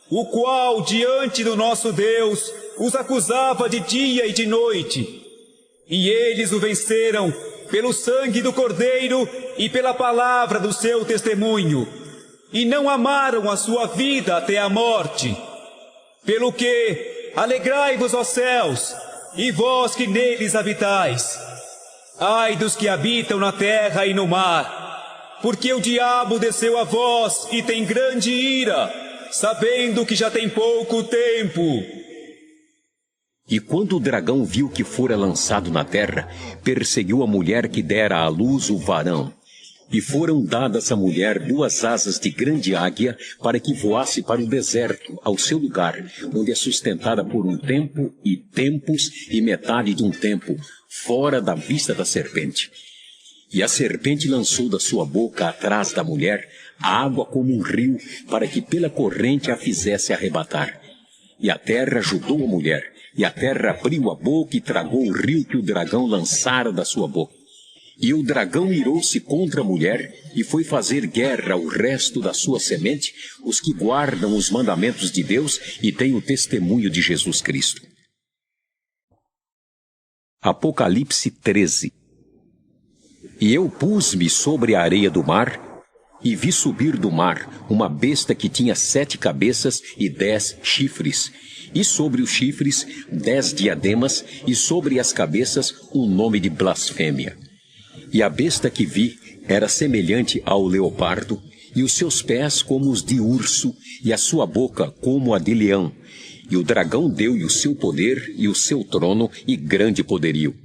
o qual diante do nosso Deus os acusava de dia e de noite. E eles o venceram pelo sangue do Cordeiro e pela palavra do seu testemunho, e não amaram a sua vida até a morte. Pelo que, alegrai-vos, ó céus, e vós que neles habitais. Ai dos que habitam na terra e no mar, porque o diabo desceu a vós e tem grande ira, sabendo que já tem pouco tempo. E quando o dragão viu que fora lançado na terra, perseguiu a mulher que dera à luz o varão. E foram dadas à mulher 2 asas de grande águia para que voasse para o deserto, ao seu lugar, onde é sustentada por um tempo e tempos e metade de um tempo, fora da vista da serpente. E a serpente lançou da sua boca atrás da mulher a água como um rio, para que pela corrente a fizesse arrebatar. E a terra ajudou a mulher, e a terra abriu a boca e tragou o rio que o dragão lançara da sua boca. E o dragão irou-se contra a mulher e foi fazer guerra ao resto da sua semente, os que guardam os mandamentos de Deus e têm o testemunho de Jesus Cristo. Apocalipse 13. E eu pus-me sobre a areia do mar, e vi subir do mar uma besta que tinha 7 cabeças e 10 chifres, e sobre os chifres 10 diademas, e sobre as cabeças um nome de blasfêmia. E a besta que vi era semelhante ao leopardo, e os seus pés como os de urso, e a sua boca como a de leão. E o dragão deu-lhe o seu poder e o seu trono e grande poderio.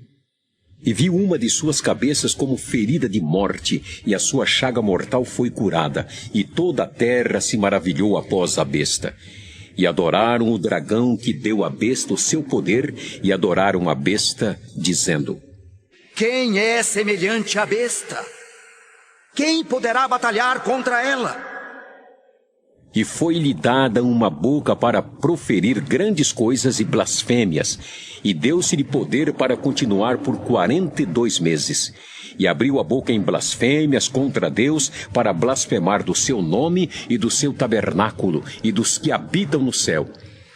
E vi uma de suas cabeças como ferida de morte, e a sua chaga mortal foi curada, e toda a terra se maravilhou após a besta. E adoraram o dragão que deu à besta o seu poder, e adoraram a besta, dizendo: Quem é semelhante à besta? Quem poderá batalhar contra ela? E foi-lhe dada uma boca para proferir grandes coisas e blasfêmias, e deu-se-lhe poder para continuar por 42 meses. E abriu a boca em blasfêmias contra Deus, para blasfemar do seu nome e do seu tabernáculo, e dos que habitam no céu.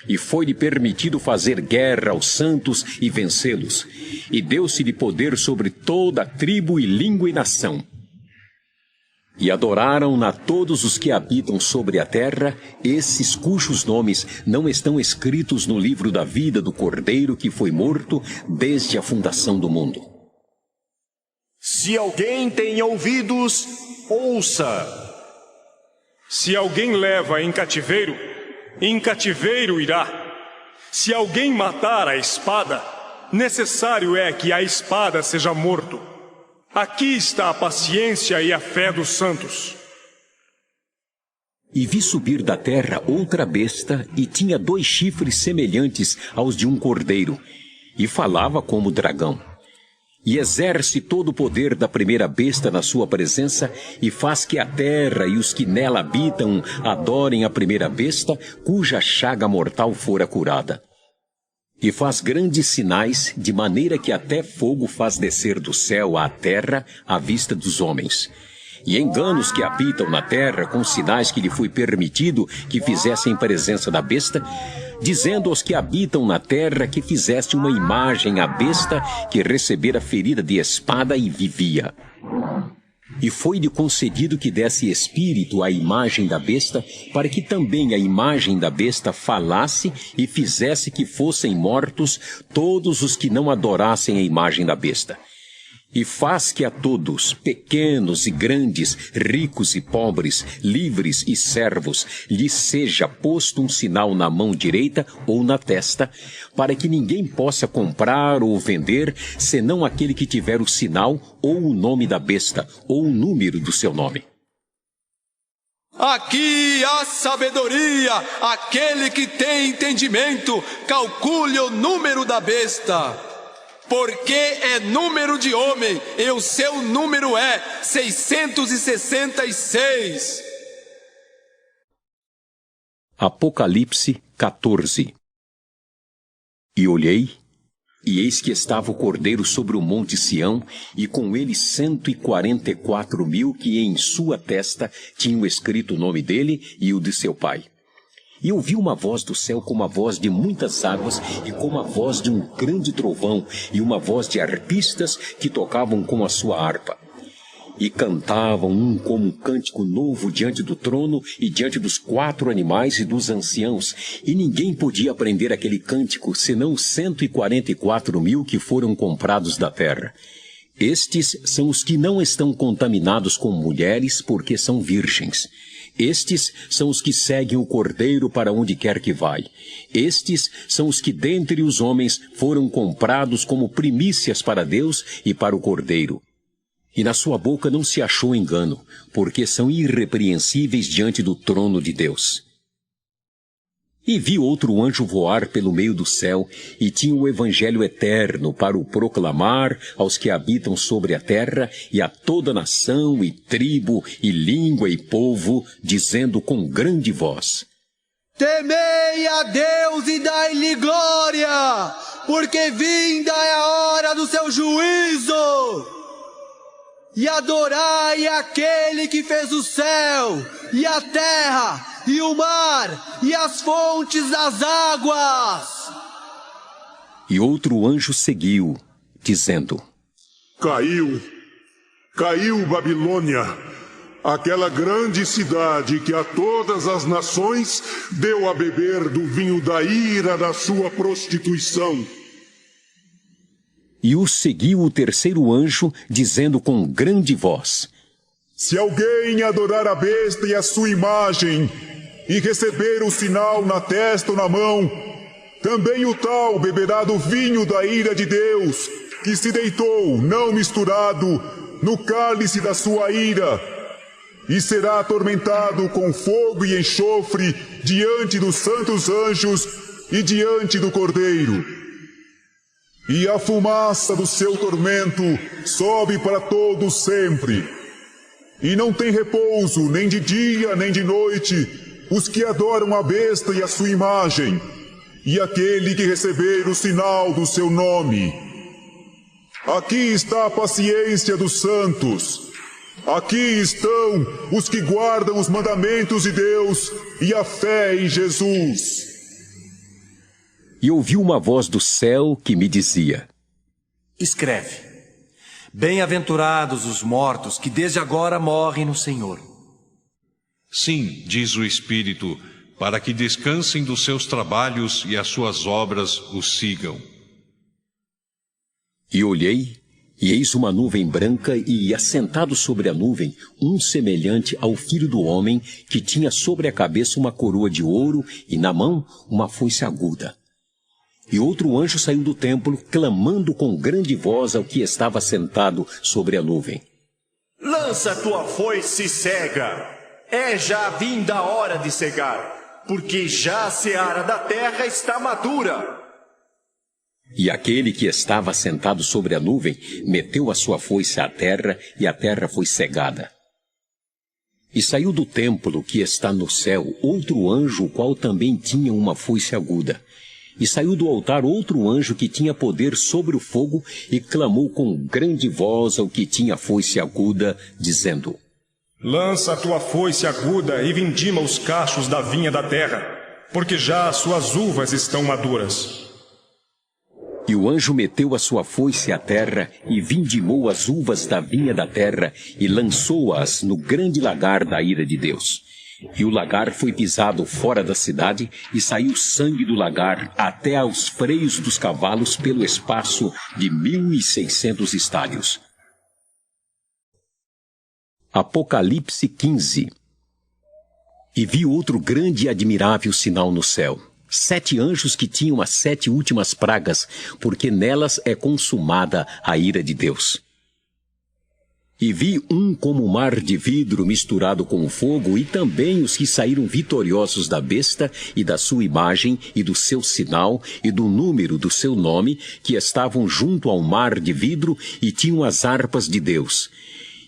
E foi-lhe permitido fazer guerra aos santos e vencê-los. E deu-se-lhe poder sobre toda a tribo e língua e nação. E adoraram-na todos os que habitam sobre a terra, esses cujos nomes não estão escritos no livro da vida do Cordeiro que foi morto desde a fundação do mundo. Se alguém tem ouvidos, ouça. Se alguém leva em cativeiro irá. Se alguém matar a espada, necessário é que a espada seja morto. Aqui está a paciência e a fé dos santos. E vi subir da terra outra besta, e tinha 2 chifres semelhantes aos de um cordeiro, e falava como dragão. E exerce todo o poder da primeira besta na sua presença, e faz que a terra e os que nela habitam adorem a primeira besta, cuja chaga mortal fora curada. E faz grandes sinais, de maneira que até fogo faz descer do céu à terra à vista dos homens. E engana os que habitam na terra com sinais que lhe foi permitido que fizessem em presença da besta, dizendo aos que habitam na terra que fizeste uma imagem à besta que recebera ferida de espada e vivia. E foi-lhe concedido que desse espírito à imagem da besta, para que também a imagem da besta falasse e fizesse que fossem mortos todos os que não adorassem a imagem da besta. E faz que a todos, pequenos e grandes, ricos e pobres, livres e servos, lhes seja posto um sinal na mão direita ou na testa, para que ninguém possa comprar ou vender, senão aquele que tiver o sinal ou o nome da besta, ou o número do seu nome. Aqui há sabedoria, aquele que tem entendimento, calcule o número da besta. Porque é número de homem, e o seu número é 666. Apocalipse 14. E olhei, e eis que estava o Cordeiro sobre o monte Sião, e com ele 144.000 que em sua testa tinham escrito o nome dele e o de seu pai. E ouvi uma voz do céu como a voz de muitas águas, e como a voz de um grande trovão, e uma voz de arpistas que tocavam com a sua harpa. E cantavam um como um cântico novo diante do trono, e diante dos 4 animais e dos anciãos. E ninguém podia aprender aquele cântico, senão os 144.000 que foram comprados da terra. Estes são os que não estão contaminados com mulheres, porque são virgens. Estes são os que seguem o Cordeiro para onde quer que vai. Estes são os que dentre os homens foram comprados como primícias para Deus e para o Cordeiro. E na sua boca não se achou engano, porque são irrepreensíveis diante do trono de Deus. E vi outro anjo voar pelo meio do céu, e tinha o evangelho eterno para o proclamar aos que habitam sobre a terra, e a toda nação, e tribo, e língua, e povo, dizendo com grande voz: Temei a Deus e dai-lhe glória, porque vinda é a hora do seu juízo. E adorai aquele que fez o céu, e a terra, e o mar, e as fontes das águas. E outro anjo seguiu, dizendo: Caiu Babilônia, aquela grande cidade que a todas as nações deu a beber do vinho da ira da sua prostituição. E o seguiu o terceiro anjo, dizendo com grande voz: Se alguém adorar a besta e a sua imagem, e receber o sinal na testa ou na mão, também o tal beberá do vinho da ira de Deus, que se deitou, não misturado, no cálice da sua ira, e será atormentado com fogo e enxofre diante dos santos anjos e diante do Cordeiro. E a fumaça do seu tormento sobe para todos sempre. E não tem repouso, nem de dia, nem de noite, os que adoram a besta e a sua imagem, e aquele que receber o sinal do seu nome. Aqui está a paciência dos santos. Aqui estão os que guardam os mandamentos de Deus e a fé em Jesus. E ouvi uma voz do céu que me dizia: Escreve: Bem-aventurados os mortos que desde agora morrem no Senhor. Sim, diz o Espírito, para que descansem dos seus trabalhos e as suas obras os sigam. E olhei, e eis uma nuvem branca, e assentado sobre a nuvem, um semelhante ao Filho do Homem, que tinha sobre a cabeça uma coroa de ouro, e na mão uma foice aguda. E outro anjo saiu do templo, clamando com grande voz ao que estava sentado sobre a nuvem: Lança tua foice cega. É já vinda a hora de cegar, porque já a seara da terra está madura. E aquele que estava sentado sobre a nuvem meteu a sua foice à terra, e a terra foi cegada. E saiu do templo que está no céu outro anjo, o qual também tinha uma foice aguda. E saiu do altar outro anjo que tinha poder sobre o fogo, e clamou com grande voz ao que tinha a foice aguda, dizendo: Lança a tua foice aguda e vindima os cachos da vinha da terra, porque já as suas uvas estão maduras. E o anjo meteu a sua foice à terra, e vindimou as uvas da vinha da terra, e lançou-as no grande lagar da ira de Deus. E o lagar foi pisado fora da cidade, e saiu sangue do lagar até aos freios dos cavalos pelo espaço de 1.600 estádios. Apocalipse 15. E vi outro grande e admirável sinal no céu: 7 anjos que tinham as 7 últimas pragas, porque nelas é consumada a ira de Deus. E vi um como mar de vidro misturado com fogo, e também os que saíram vitoriosos da besta e da sua imagem e do seu sinal e do número do seu nome, que estavam junto ao mar de vidro e tinham as harpas de Deus.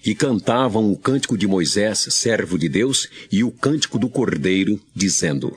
E cantavam o cântico de Moisés, servo de Deus, e o cântico do Cordeiro, dizendo: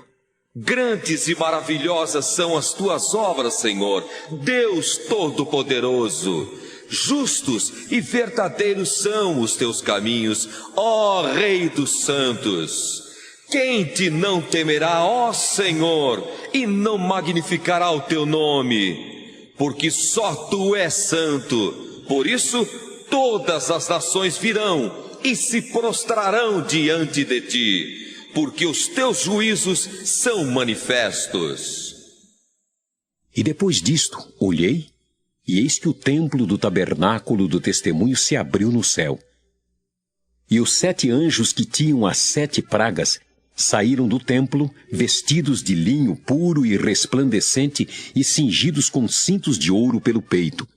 Grandes e maravilhosas são as tuas obras, Senhor, Deus Todo-Poderoso. Justos e verdadeiros são os teus caminhos, ó Rei dos Santos. Quem te não temerá, ó Senhor, e não magnificará o teu nome? Porque só tu és santo. Por isso, todas as nações virão e se prostrarão diante de ti, porque os teus juízos são manifestos. E depois disto, olhei, e eis que o templo do tabernáculo do testemunho se abriu no céu. E os 7 anjos que tinham as 7 pragas saíram do templo, vestidos de linho puro e resplandecente e cingidos com cintos de ouro pelo peito.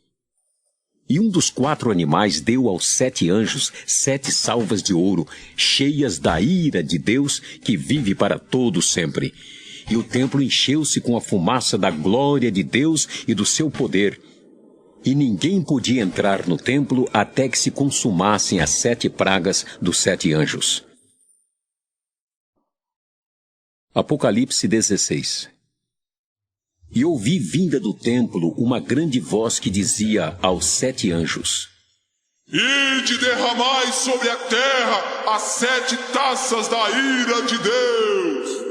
E um dos 4 animais deu aos 7 anjos 7 salvas de ouro, cheias da ira de Deus que vive para todo sempre. E o templo encheu-se com a fumaça da glória de Deus e do seu poder. E ninguém podia entrar no templo até que se consumassem as 7 pragas dos 7 anjos. Apocalipse 16. E ouvi vinda do templo uma grande voz que dizia aos 7 anjos: Ide derramai sobre a terra as 7 taças da ira de Deus.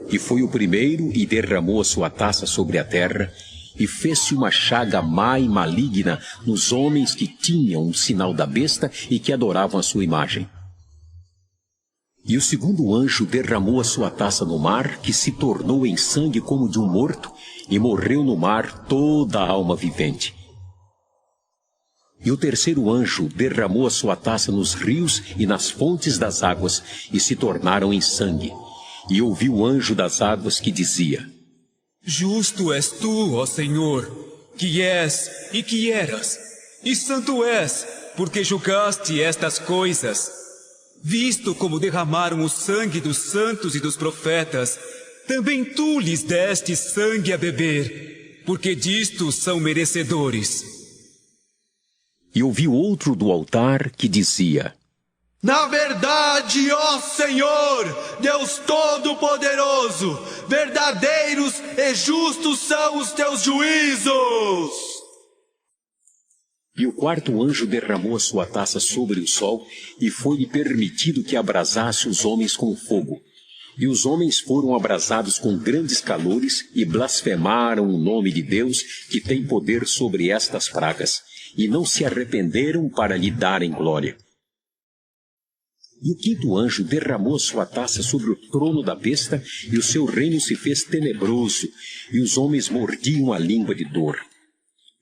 E foi o primeiro e derramou a sua taça sobre a terra, e fez-se uma chaga má e maligna nos homens que tinham o sinal da besta e que adoravam a sua imagem. E o segundo anjo derramou a sua taça no mar, que se tornou em sangue como de um morto, e morreu no mar toda a alma vivente. E o terceiro anjo derramou a sua taça nos rios e nas fontes das águas, e se tornaram em sangue. E ouvi o anjo das águas que dizia: Justo és tu, ó Senhor, que és e que eras, e santo és, porque julgaste estas coisas. Visto como derramaram o sangue dos santos e dos profetas, também tu lhes deste sangue a beber, porque disto são merecedores. E ouvi outro do altar que dizia: Na verdade, ó Senhor, Deus Todo-Poderoso, verdadeiros e justos são os teus juízos. E o quarto anjo derramou a sua taça sobre o sol, e foi-lhe permitido que abrasasse os homens com fogo. E os homens foram abrasados com grandes calores, e blasfemaram o nome de Deus, que tem poder sobre estas pragas, e não se arrependeram para lhe darem glória. E o quinto anjo derramou a sua taça sobre o trono da besta, e o seu reino se fez tenebroso, e os homens mordiam a língua de dor.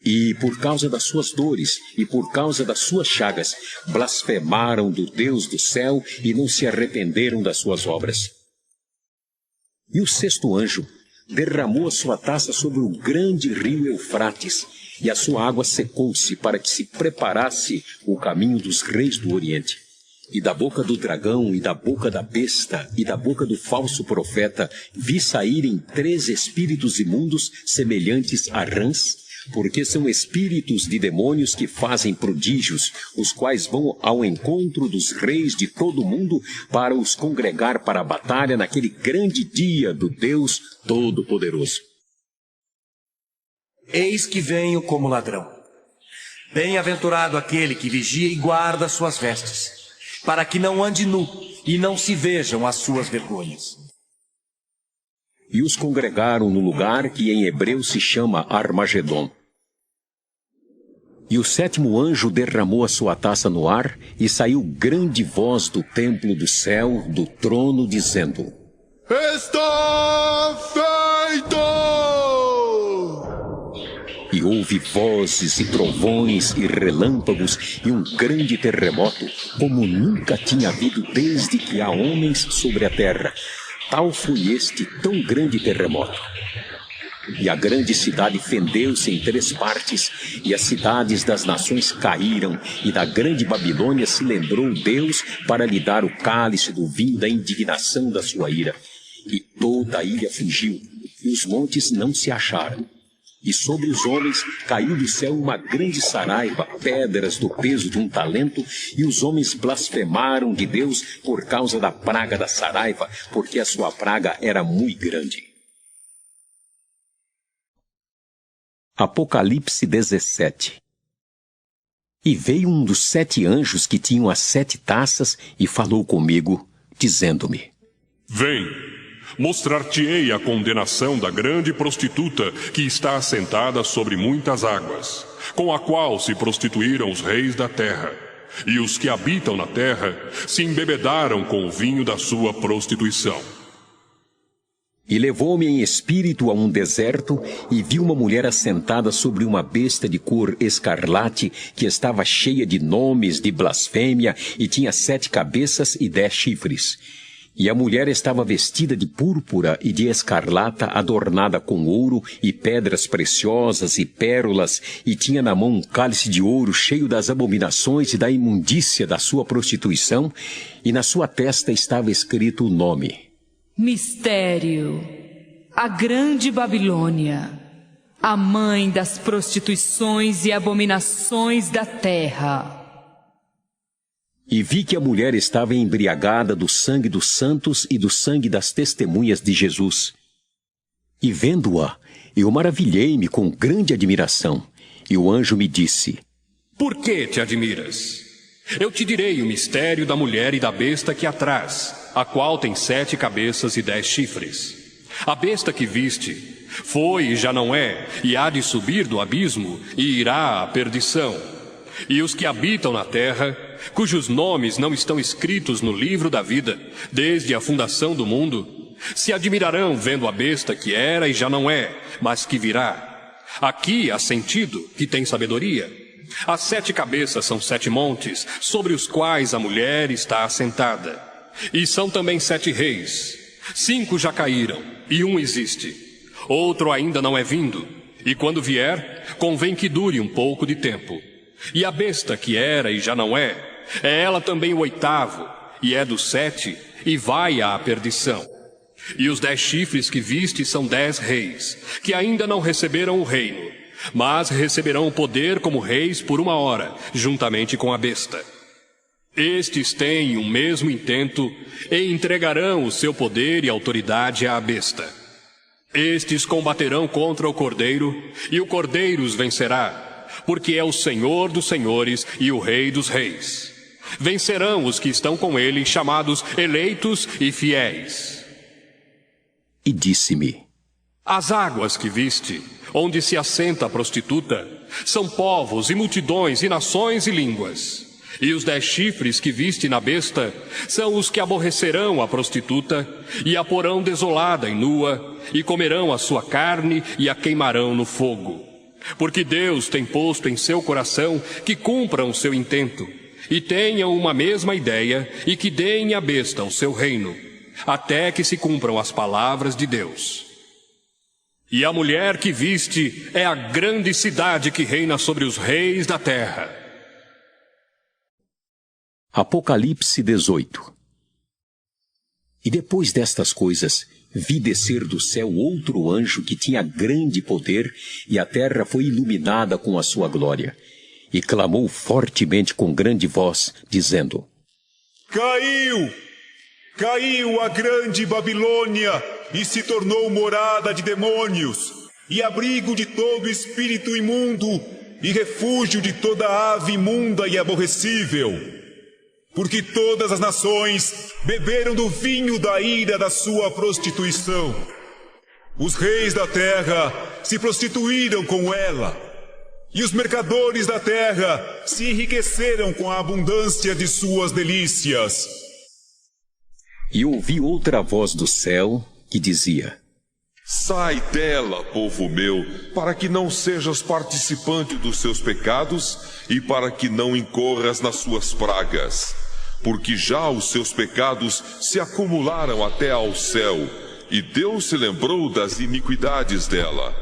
E, por causa das suas dores e por causa das suas chagas, blasfemaram do Deus do céu e não se arrependeram das suas obras. E o sexto anjo derramou a sua taça sobre o grande rio Eufrates, e a sua água secou-se para que se preparasse o caminho dos reis do Oriente. E da boca do dragão, e da boca da besta, e da boca do falso profeta, vi saírem 3 espíritos imundos semelhantes a rãs, porque são espíritos de demônios que fazem prodígios, os quais vão ao encontro dos reis de todo o mundo para os congregar para a batalha naquele grande dia do Deus Todo-Poderoso. Eis que venho como ladrão. Bem-aventurado aquele que vigia e guarda suas vestes, para que não ande nu e não se vejam as suas vergonhas. E os congregaram no lugar que em hebreu se chama Armagedon. E o sétimo anjo derramou a sua taça no ar, e saiu grande voz do templo do céu, do trono, dizendo: Está feito! E houve vozes e trovões e relâmpagos e um grande terremoto, como nunca tinha havido desde que há homens sobre a terra. Tal foi este tão grande terremoto. E a grande cidade fendeu-se em 3 partes, e as cidades das nações caíram, e da grande Babilônia se lembrou Deus para lhe dar o cálice do vinho da indignação da sua ira. E toda a ilha fugiu, e os montes não se acharam. E sobre os homens caiu do céu uma grande saraiva, pedras do peso de um talento, e os homens blasfemaram de Deus por causa da praga da saraiva, porque a sua praga era muito grande. Apocalipse 17. E veio um dos 7 anjos que tinham as 7 taças e falou comigo, dizendo-me: Vem, mostrar-te-ei a condenação da grande prostituta que está assentada sobre muitas águas, com a qual se prostituíram os reis da terra, e os que habitam na terra se embebedaram com o vinho da sua prostituição. E levou-me em espírito a um deserto, e vi uma mulher assentada sobre uma besta de cor escarlate, que estava cheia de nomes de blasfêmia, e tinha 7 cabeças e 10 chifres. E a mulher estava vestida de púrpura e de escarlata, adornada com ouro e pedras preciosas e pérolas, e tinha na mão um cálice de ouro cheio das abominações e da imundícia da sua prostituição, e na sua testa estava escrito o nome: Mistério, a grande Babilônia, a mãe das prostituições e abominações da terra. E vi que a mulher estava embriagada do sangue dos santos e do sangue das testemunhas de Jesus. E vendo-a, eu maravilhei-me com grande admiração. E o anjo me disse: Por que te admiras? Eu te direi o mistério da mulher e da besta que a traz, a qual tem 7 cabeças e 10 chifres. A besta que viste foi e já não é, e há de subir do abismo e irá à perdição. E os que habitam na terra, cujos nomes não estão escritos no livro da vida, desde a fundação do mundo, se admirarão vendo a besta que era e já não é, mas que virá. Aqui há sentido que tem sabedoria. As 7 cabeças são 7 montes, sobre os quais a mulher está assentada. E são também 7 reis. 5 já caíram, e um existe. Outro ainda não é vindo, e quando vier, convém que dure um pouco de tempo. E a besta que era e já não é ela também o 8º, e é dos 7, e vai à perdição. E os 10 chifres que viste são 10 reis, que ainda não receberam o reino, mas receberão o poder como reis por 1 hora, juntamente com a besta. Estes têm o mesmo intento e entregarão o seu poder e autoridade à besta. Estes combaterão contra o Cordeiro, e o Cordeiro os vencerá, porque é o Senhor dos senhores e o Rei dos reis. Vencerão os que estão com ele, chamados eleitos e fiéis. E disse-me: As águas que viste, onde se assenta a prostituta, são povos e multidões e nações e línguas. E os 10 chifres que viste na besta são os que aborrecerão a prostituta e a porão desolada e nua, e comerão a sua carne e a queimarão no fogo. Porque Deus tem posto em seu coração que cumpram o seu intento, e tenham uma mesma ideia, e que deem à besta o seu reino, até que se cumpram as palavras de Deus. E a mulher que viste é a grande cidade que reina sobre os reis da terra. Apocalipse 18. E depois destas coisas, vi descer do céu outro anjo que tinha grande poder, e a terra foi iluminada com a sua glória. E clamou fortemente com grande voz, dizendo: Caiu! Caiu a grande Babilônia, e se tornou morada de demônios, e abrigo de todo espírito imundo, e refúgio de toda ave imunda e aborrecível. Porque todas as nações beberam do vinho da ira da sua prostituição. Os reis da terra se prostituíram com ela, e os mercadores da terra se enriqueceram com a abundância de suas delícias. E ouvi outra voz do céu que dizia: Sai dela, povo meu, para que não sejas participante dos seus pecados e para que não incorras nas suas pragas. Porque já os seus pecados se acumularam até ao céu, e Deus se lembrou das iniquidades dela.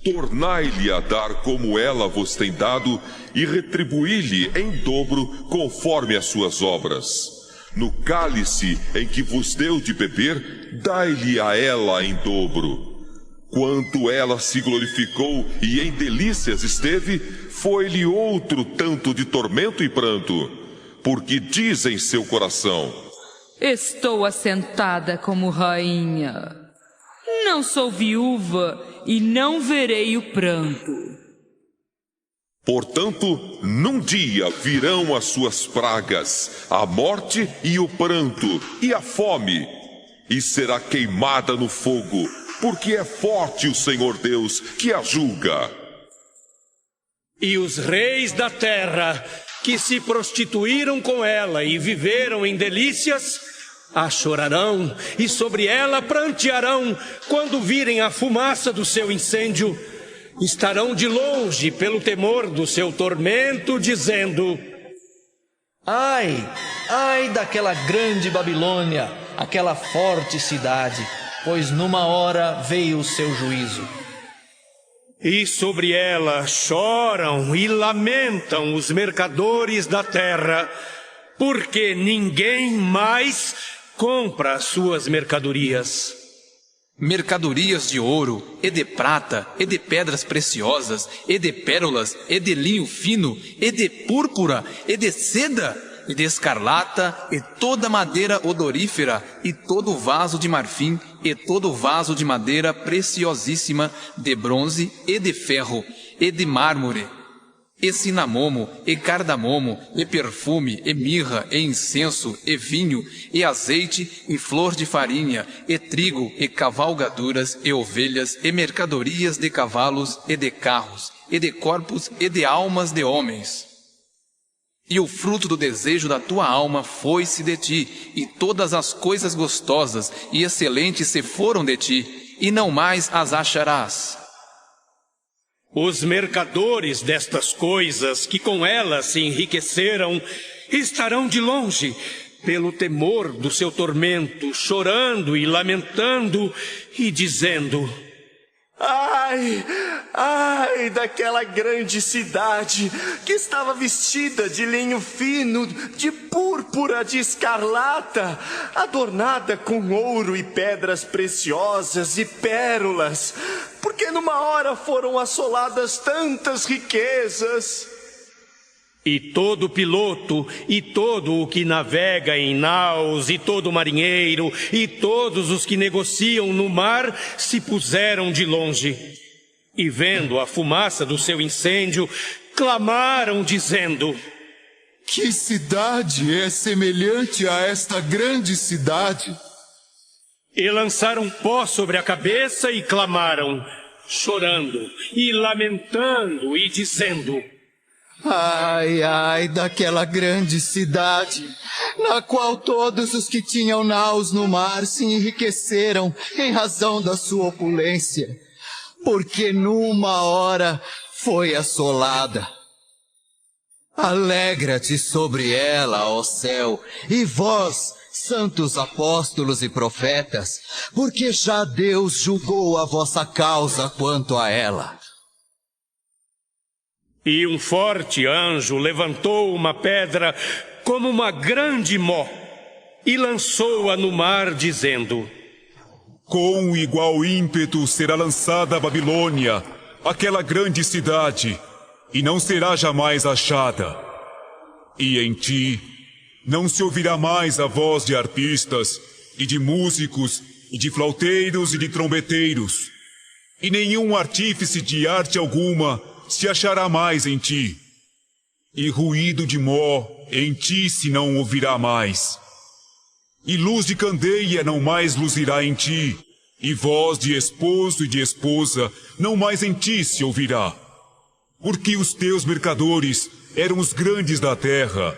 Tornai-lhe a dar como ela vos tem dado, e retribuí-lhe em dobro conforme as suas obras. No cálice em que vos deu de beber, dai-lhe a ela em dobro. Quanto ela se glorificou e em delícias esteve, foi-lhe outro tanto de tormento e pranto, porque diz em seu coração: Estou assentada como rainha. Não sou viúva e não verei o pranto. Portanto, num dia virão as suas pragas, a morte e o pranto, e a fome, e será queimada no fogo, porque é forte o Senhor Deus que a julga. E os reis da terra, que se prostituíram com ela e viveram em delícias, A chorarão e sobre ela prantearão quando virem a fumaça do seu incêndio. Estarão de longe pelo temor do seu tormento, dizendo: Ai, ai daquela grande Babilônia, aquela forte cidade, pois numa hora veio o seu juízo. E sobre ela choram e lamentam os mercadores da terra, porque ninguém mais compra as suas mercadorias. Mercadorias de ouro, e de prata, e de pedras preciosas, e de pérolas, e de linho fino, e de púrpura, e de seda, e de escarlata, e toda madeira odorífera, e todo vaso de marfim, e todo vaso de madeira preciosíssima, de bronze, e de ferro, e de mármore, e cinamomo, e cardamomo, e perfume, e mirra, e incenso, e vinho, e azeite, e flor de farinha, e trigo, e cavalgaduras, e ovelhas, e mercadorias de cavalos, e de carros, e de corpos, e de almas de homens. E o fruto do desejo da tua alma foi-se de ti, e todas as coisas gostosas e excelentes se foram de ti, e não mais as acharás. Os mercadores destas coisas, que com elas se enriqueceram, estarão de longe, pelo temor do seu tormento, chorando e lamentando, e dizendo: Ai, ai daquela grande cidade que estava vestida de linho fino, de púrpura, de escarlata, adornada com ouro e pedras preciosas e pérolas, porque numa hora foram assoladas tantas riquezas. E todo piloto, e todo o que navega em naus, e todo marinheiro, e todos os que negociam no mar, se puseram de longe. E vendo a fumaça do seu incêndio, clamaram dizendo: Que cidade é semelhante a esta grande cidade? E lançaram pó sobre a cabeça e clamaram, chorando e lamentando e dizendo: Ai, ai daquela grande cidade, na qual todos os que tinham naus no mar se enriqueceram em razão da sua opulência, porque numa hora foi assolada. Alegra-te sobre ela, ó céu, e vós, santos apóstolos e profetas, porque já Deus julgou a vossa causa quanto a ela. E um forte anjo levantou uma pedra como uma grande mó e lançou-a no mar, dizendo: Com igual ímpeto será lançada a Babilônia, aquela grande cidade, e não será jamais achada. E em ti não se ouvirá mais a voz de arpistas, e de músicos, e de flauteiros e de trombeteiros, e nenhum artífice de arte alguma se achará mais em ti, e ruído de mó em ti se não ouvirá mais, e luz de candeia não mais luzirá em ti, e voz de esposo e de esposa não mais em ti se ouvirá, porque os teus mercadores eram os grandes da terra,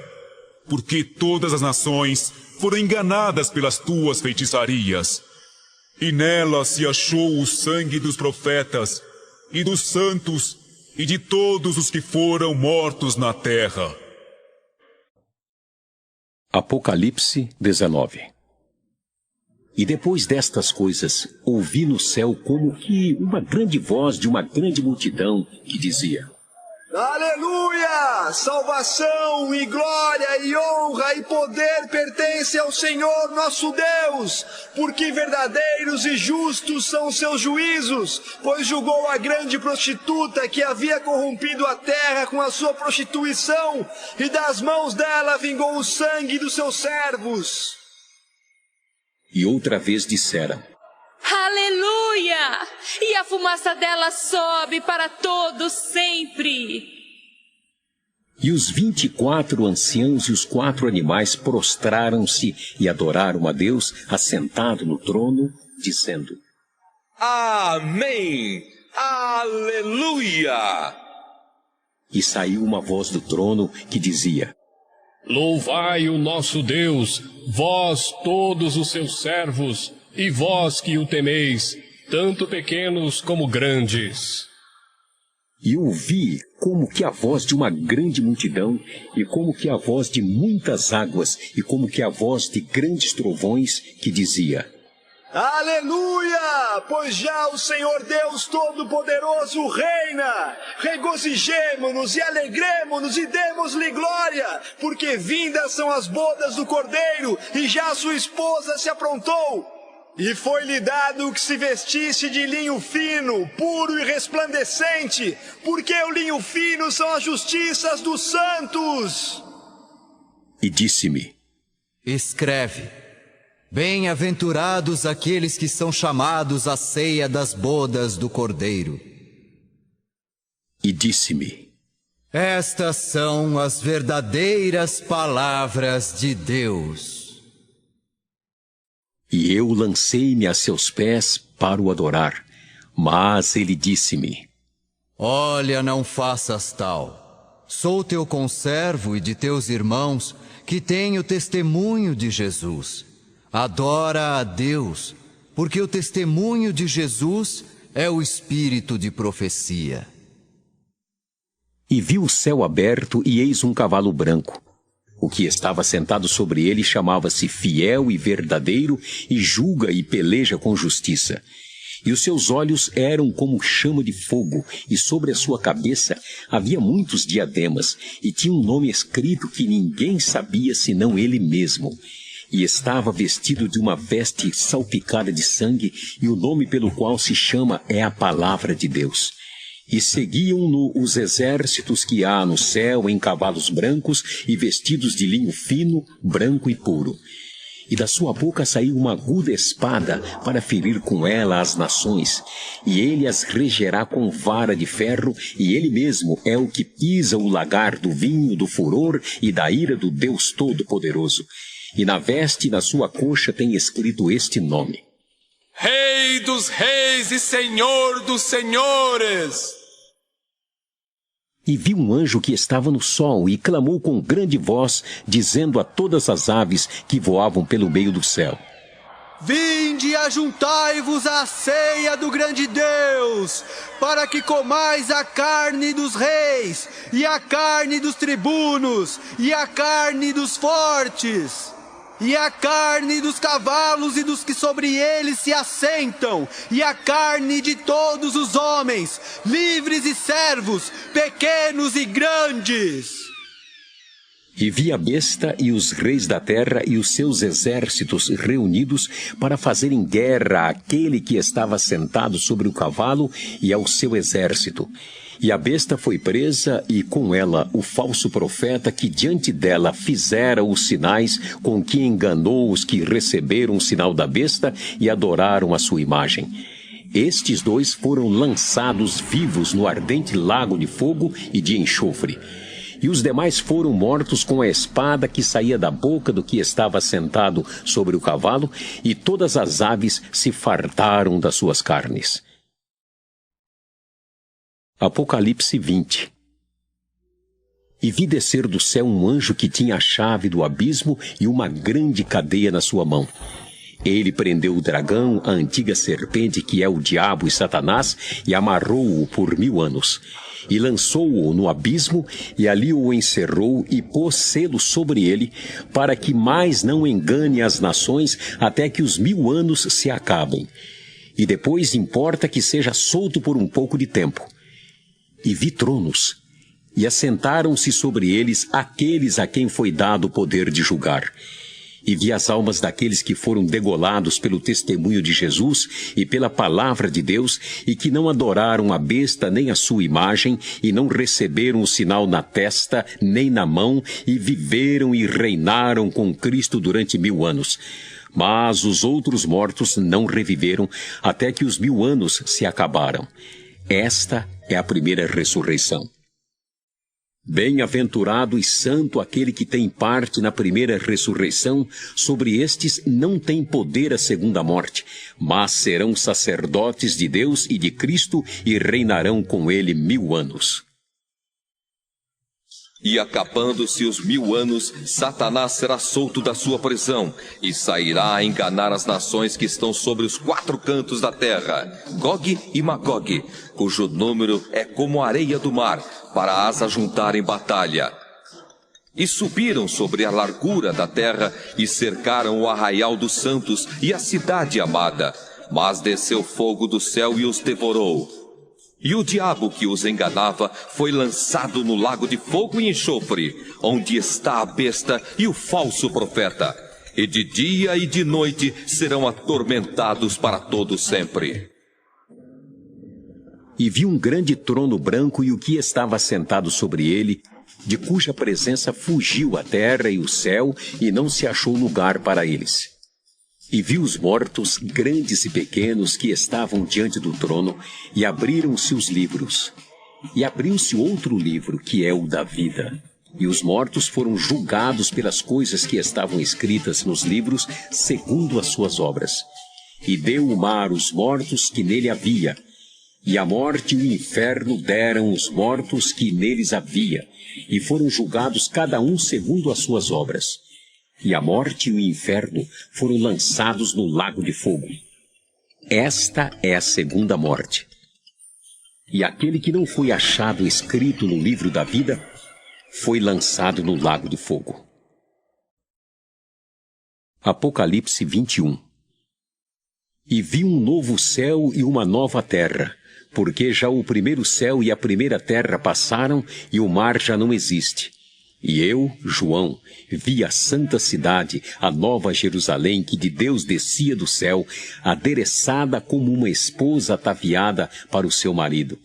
porque todas as nações foram enganadas pelas tuas feitiçarias, e nela se achou o sangue dos profetas e dos santos e de todos os que foram mortos na terra. Apocalipse 19. E depois destas coisas, ouvi no céu como que uma grande voz de uma grande multidão que dizia: Aleluia! Salvação e glória e honra e poder pertencem ao Senhor nosso Deus, porque verdadeiros e justos são os seus juízos, pois julgou a grande prostituta que havia corrompido a terra com a sua prostituição, e das mãos dela vingou o sangue dos seus servos. E outra vez dissera: Aleluia! E a fumaça dela sobe para todos sempre. E os 24 anciãos e os 4 animais prostraram-se e adoraram a Deus assentado no trono, dizendo: Amém! Aleluia! E saiu uma voz do trono que dizia: Louvai o nosso Deus, vós todos os seus servos, e vós que o temeis, tanto pequenos como grandes. E ouvi como que a voz de uma grande multidão, e como que a voz de muitas águas, e como que a voz de grandes trovões, que dizia: Aleluia! Pois já o Senhor Deus Todo-Poderoso reina! Regozijemo-nos e alegremo-nos e demos-lhe glória, porque vindas são as bodas do Cordeiro, e já sua esposa se aprontou. E foi-lhe dado que se vestisse de linho fino, puro e resplandecente, porque o linho fino são as justiças dos santos. E disse-me: Escreve: Bem-aventurados aqueles que são chamados à ceia das bodas do Cordeiro. E disse-me: Estas são as verdadeiras palavras de Deus. E eu lancei-me a seus pés para o adorar. Mas ele disse-me: Olha, não faças tal. Sou teu conservo e de teus irmãos, que têm o testemunho de Jesus. Adora a Deus, porque o testemunho de Jesus é o espírito de profecia. E vi o céu aberto, e eis um cavalo branco. O que estava sentado sobre ele chamava-se Fiel e Verdadeiro, e julga e peleja com justiça. E os seus olhos eram como chama de fogo, e sobre a sua cabeça havia muitos diademas, e tinha um nome escrito que ninguém sabia senão ele mesmo. E estava vestido de uma veste salpicada de sangue, e o nome pelo qual se chama é a Palavra de Deus. E seguiam-no os exércitos que há no céu em cavalos brancos e vestidos de linho fino, branco e puro. E da sua boca saiu uma aguda espada para ferir com ela as nações. E ele as regerá com vara de ferro, e ele mesmo é o que pisa o lagar do vinho, do furor e da ira do Deus Todo-Poderoso. E na veste e na sua coxa tem escrito este nome: Rei dos reis e Senhor dos senhores. E vi um anjo que estava no sol e clamou com grande voz, dizendo a todas as aves que voavam pelo meio do céu: Vinde e ajuntai-vos à ceia do grande Deus, para que comais a carne dos reis, e a carne dos tribunos, e a carne dos fortes, e a carne dos cavalos e dos que sobre eles se assentam, e a carne de todos os homens, livres e servos, pequenos e grandes. E vi a besta e os reis da terra e os seus exércitos reunidos para fazerem guerra àquele que estava sentado sobre o cavalo e ao seu exército. E a besta foi presa, e com ela o falso profeta que diante dela fizera os sinais com que enganou os que receberam o sinal da besta e adoraram a sua imagem. Estes dois foram lançados vivos no ardente lago de fogo e de enxofre. E os demais foram mortos com a espada que saía da boca do que estava sentado sobre o cavalo, e todas as aves se fartaram das suas carnes. Apocalipse 20. E vi descer do céu um anjo que tinha a chave do abismo e uma grande cadeia na sua mão. Ele prendeu o dragão, a antiga serpente que é o diabo e Satanás, e amarrou-o por 1000 anos. E lançou-o no abismo, e ali o encerrou, e pôs selo sobre ele, para que mais não engane as nações, até que os 1000 anos se acabem. E depois importa que seja solto por um pouco de tempo. E vi tronos, e assentaram-se sobre eles aqueles a quem foi dado o poder de julgar. E vi as almas daqueles que foram degolados pelo testemunho de Jesus e pela palavra de Deus, e que não adoraram a besta nem a sua imagem, e não receberam o sinal na testa nem na mão, e viveram e reinaram com Cristo durante 1000 anos. Mas os outros mortos não reviveram, até que os 1000 anos se acabaram. Esta é a primeira ressurreição. Bem-aventurado e santo aquele que tem parte na primeira ressurreição. Sobre estes não tem poder a segunda morte, mas serão sacerdotes de Deus e de Cristo e reinarão com ele 1000 anos. E acabando-se os 1000 anos, Satanás será solto da sua prisão e sairá a enganar as nações que estão sobre os 4 cantos da terra, Gog e Magog, cujo número é como a areia do mar, para as ajuntar em batalha. E subiram sobre a largura da terra e cercaram o arraial dos santos e a cidade amada, mas desceu fogo do céu e os devorou. E o diabo que os enganava foi lançado no lago de fogo e enxofre, onde está a besta e o falso profeta. E de dia e de noite serão atormentados para todo sempre. E vi um grande trono branco e o que estava sentado sobre ele, de cuja presença fugiu a terra e o céu, e não se achou lugar para eles. E vi os mortos, grandes e pequenos, que estavam diante do trono, e abriram-se os livros. E abriu-se outro livro, que é o da vida. E os mortos foram julgados pelas coisas que estavam escritas nos livros, segundo as suas obras. E deu o mar os mortos que nele havia, e a morte e o inferno deram os mortos que neles havia, e foram julgados cada um segundo as suas obras. E a morte e o inferno foram lançados no lago de fogo. Esta é a segunda morte. E aquele que não foi achado escrito no livro da vida, foi lançado no lago de fogo. Apocalipse 21. E vi um novo céu e uma nova terra, porque já o primeiro céu e a primeira terra passaram, e o mar já não existe. E eu, João, vi a santa cidade, a nova Jerusalém, que de Deus descia do céu, adereçada como uma esposa ataviada para o seu marido.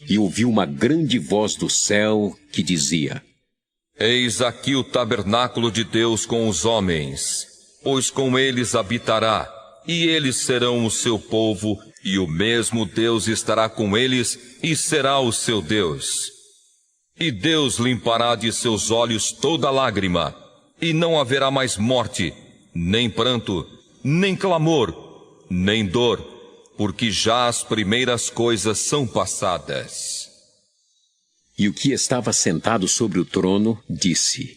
E ouvi uma grande voz do céu que dizia: Eis aqui o tabernáculo de Deus com os homens, pois com eles habitará, e eles serão o seu povo, e o mesmo Deus estará com eles, e será o seu Deus. E Deus limpará de seus olhos toda lágrima, e não haverá mais morte, nem pranto, nem clamor, nem dor, porque já as primeiras coisas são passadas. E o que estava sentado sobre o trono disse: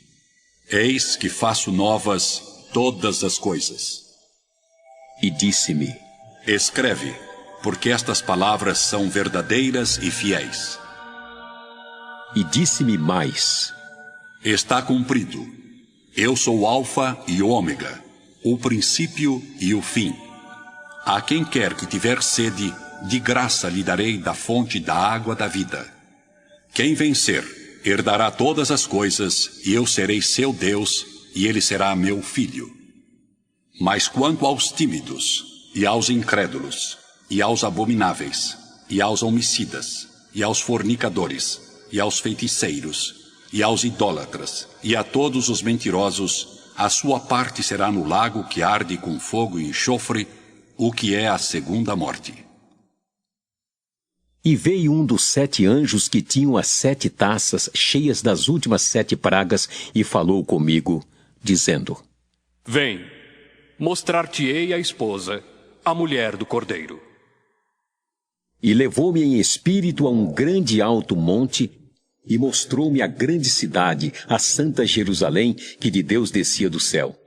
Eis que faço novas todas as coisas. E disse-me: Escreve, porque estas palavras são verdadeiras e fiéis. E disse-me mais: Está cumprido. Eu sou o Alfa e o Ômega, o princípio e o fim. A quem quer que tiver sede, de graça lhe darei da fonte da água da vida. Quem vencer, herdará todas as coisas, e eu serei seu Deus, e ele será meu filho. Mas quanto aos tímidos, e aos incrédulos, e aos abomináveis, e aos homicidas, e aos fornicadores, e aos feiticeiros, e aos idólatras, e a todos os mentirosos, a sua parte será no lago que arde com fogo e enxofre, o que é a segunda morte. E veio um dos 7 anjos que tinham as 7 taças cheias das últimas 7 pragas, e falou comigo, dizendo: Vem, mostrar-te-ei a esposa, a mulher do Cordeiro. E levou-me em espírito a um grande alto monte, e mostrou-me a grande cidade, a santa Jerusalém, que de Deus descia do céu.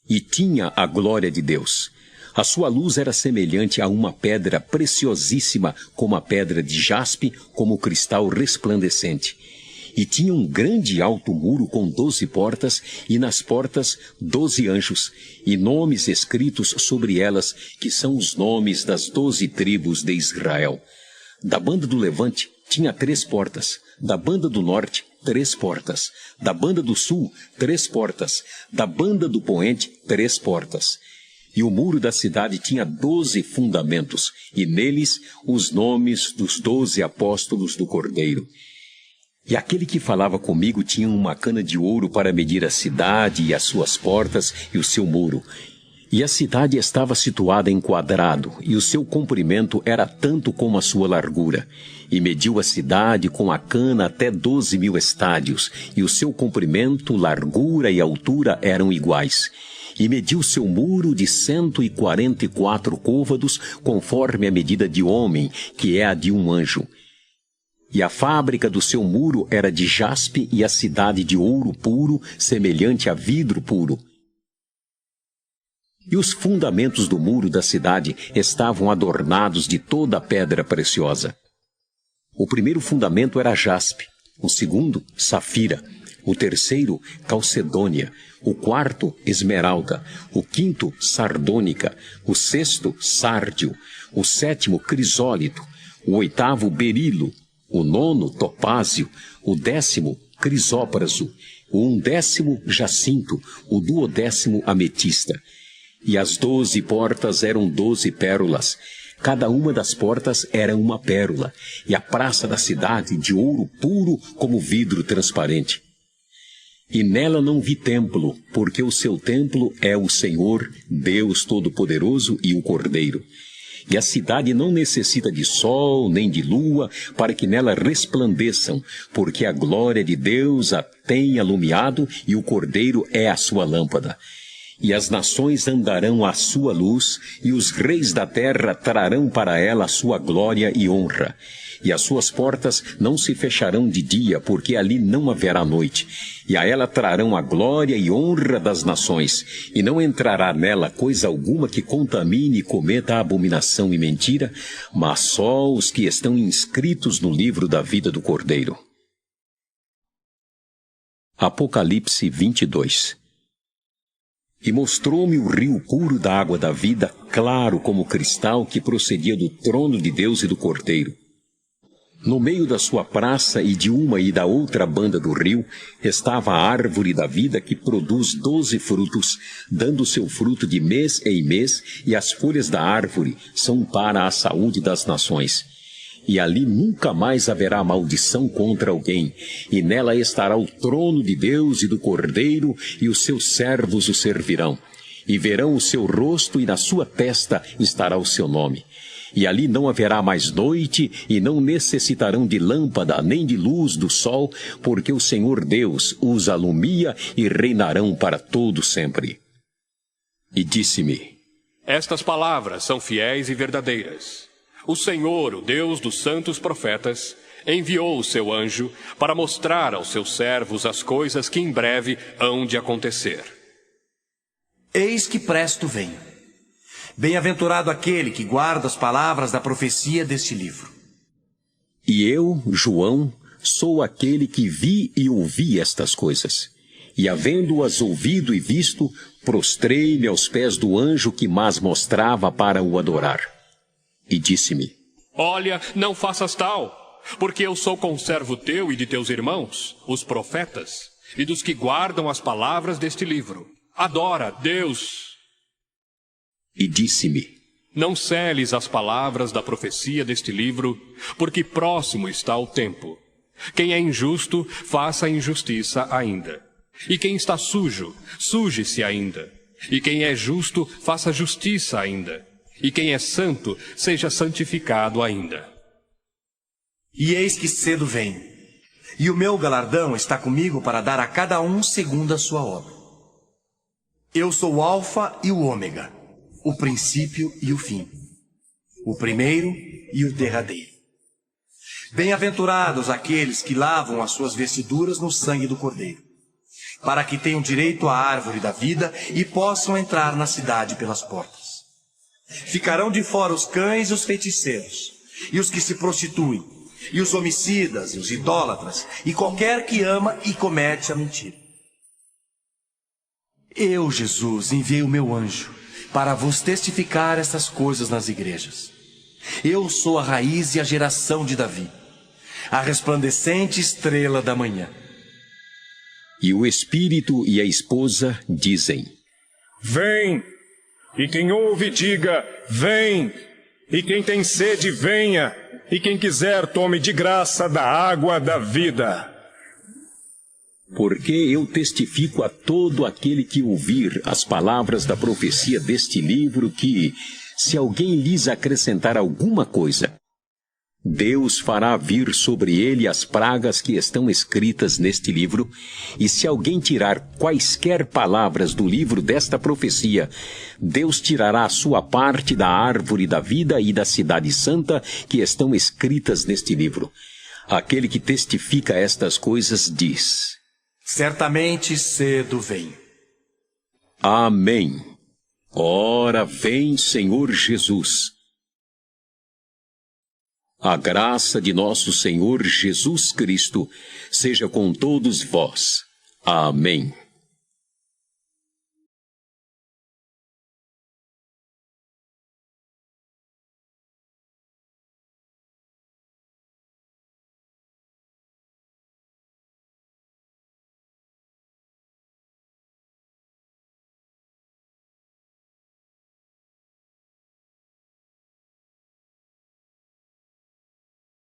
E tinha a glória de Deus. A sua luz era semelhante a uma pedra preciosíssima, como a pedra de jaspe, como cristal resplandecente. E tinha um grande alto muro com 12 portas, e nas portas 12 anjos, e nomes escritos sobre elas, que são os nomes das 12 tribos de Israel. Da banda do levante tinha 3 portas, da banda do norte 3 portas, da banda do sul 3 portas, da banda do poente 3 portas. E o muro da cidade tinha 12 fundamentos, e neles os nomes dos 12 apóstolos do Cordeiro. E aquele que falava comigo tinha uma cana de ouro para medir a cidade e as suas portas e o seu muro. E a cidade estava situada em quadrado, e o seu comprimento era tanto como a sua largura. E mediu a cidade com a cana até 12.000 estádios, e o seu comprimento, largura e altura eram iguais. E mediu seu muro de 144 côvados, conforme a medida de homem, que é a de um anjo. E a fábrica do seu muro era de jaspe e a cidade de ouro puro, semelhante a vidro puro. E os fundamentos do muro da cidade estavam adornados de toda a pedra preciosa. O primeiro fundamento era jaspe, o segundo, safira, o terceiro, calcedônia, o quarto, esmeralda, o quinto, sardônica, o sexto, sárdio, o sétimo, crisólito, o oitavo, berilo, o nono, topázio, o 10º, crisópraso, o 11º, jacinto, o 12º, ametista. E as 12 portas eram 12 pérolas. Cada uma das portas era uma pérola, e a praça da cidade de ouro puro como vidro transparente. E nela não vi templo, porque o seu templo é o Senhor, Deus Todo-Poderoso e o Cordeiro. E a cidade não necessita de sol nem de lua para que nela resplandeçam, porque a glória de Deus a tem alumiado e o Cordeiro é a sua lâmpada. E as nações andarão à sua luz, e os reis da terra trarão para ela a sua glória e honra. E as suas portas não se fecharão de dia, porque ali não haverá noite. E a ela trarão a glória e honra das nações, e não entrará nela coisa alguma que contamine e cometa a abominação e mentira, mas só os que estão inscritos no livro da vida do Cordeiro. Apocalipse 22. E mostrou-me o rio puro da água da vida, claro como cristal, que procedia do trono de Deus e do Cordeiro. No meio da sua praça e de uma e da outra banda do rio, estava a árvore da vida que produz 12 frutos, dando seu fruto de mês em mês, e as folhas da árvore são para a saúde das nações. E ali nunca mais haverá maldição contra alguém, e nela estará o trono de Deus e do Cordeiro, e os seus servos o servirão. E verão o seu rosto, e na sua testa estará o seu nome. E ali não haverá mais noite, e não necessitarão de lâmpada, nem de luz do sol, porque o Senhor Deus os alumia e reinarão para todo sempre. E disse-me: Estas palavras são fiéis e verdadeiras. O Senhor, o Deus dos santos profetas, enviou o seu anjo para mostrar aos seus servos as coisas que em breve hão de acontecer. Eis que presto venho. Bem-aventurado aquele que guarda as palavras da profecia deste livro. E eu, João, sou aquele que vi e ouvi estas coisas. E havendo-as ouvido e visto, prostrei-me aos pés do anjo que mas mostrava para o adorar. E disse-me: Olha, não faças tal, porque eu sou conservo teu e de teus irmãos, os profetas, e dos que guardam as palavras deste livro. Adora Deus. E disse-me: Não celes as palavras da profecia deste livro, porque próximo está o tempo. Quem é injusto, faça a injustiça ainda. E quem está sujo, suje-se ainda. E quem é justo, faça justiça ainda. E quem é santo, seja santificado ainda. E eis que cedo venho, e o meu galardão está comigo para dar a cada um segundo a sua obra. Eu sou o Alfa e o Ômega, o princípio e o fim, o primeiro e o derradeiro. Bem-aventurados aqueles que lavam as suas vestiduras no sangue do Cordeiro, para que tenham direito à árvore da vida e possam entrar na cidade pelas portas. Ficarão de fora os cães e os feiticeiros, e os que se prostituem, e os homicidas, e os idólatras, e qualquer que ama e comete a mentira. Eu, Jesus, enviei o meu anjo para vos testificar estas coisas nas igrejas. Eu sou a raiz e a geração de Davi, a resplandecente estrela da manhã. E o Espírito e a esposa dizem: Vem! E quem ouve, diga: vem! E quem tem sede, venha! E quem quiser, tome de graça da água da vida. Porque eu testifico a todo aquele que ouvir as palavras da profecia deste livro que, se alguém lhes acrescentar alguma coisa, Deus fará vir sobre ele as pragas que estão escritas neste livro, e se alguém tirar quaisquer palavras do livro desta profecia, Deus tirará a sua parte da árvore da vida e da cidade santa que estão escritas neste livro. Aquele que testifica estas coisas diz: certamente cedo vem. Amém. Ora vem, Senhor Jesus. A graça de nosso Senhor Jesus Cristo seja com todos vós. Amém.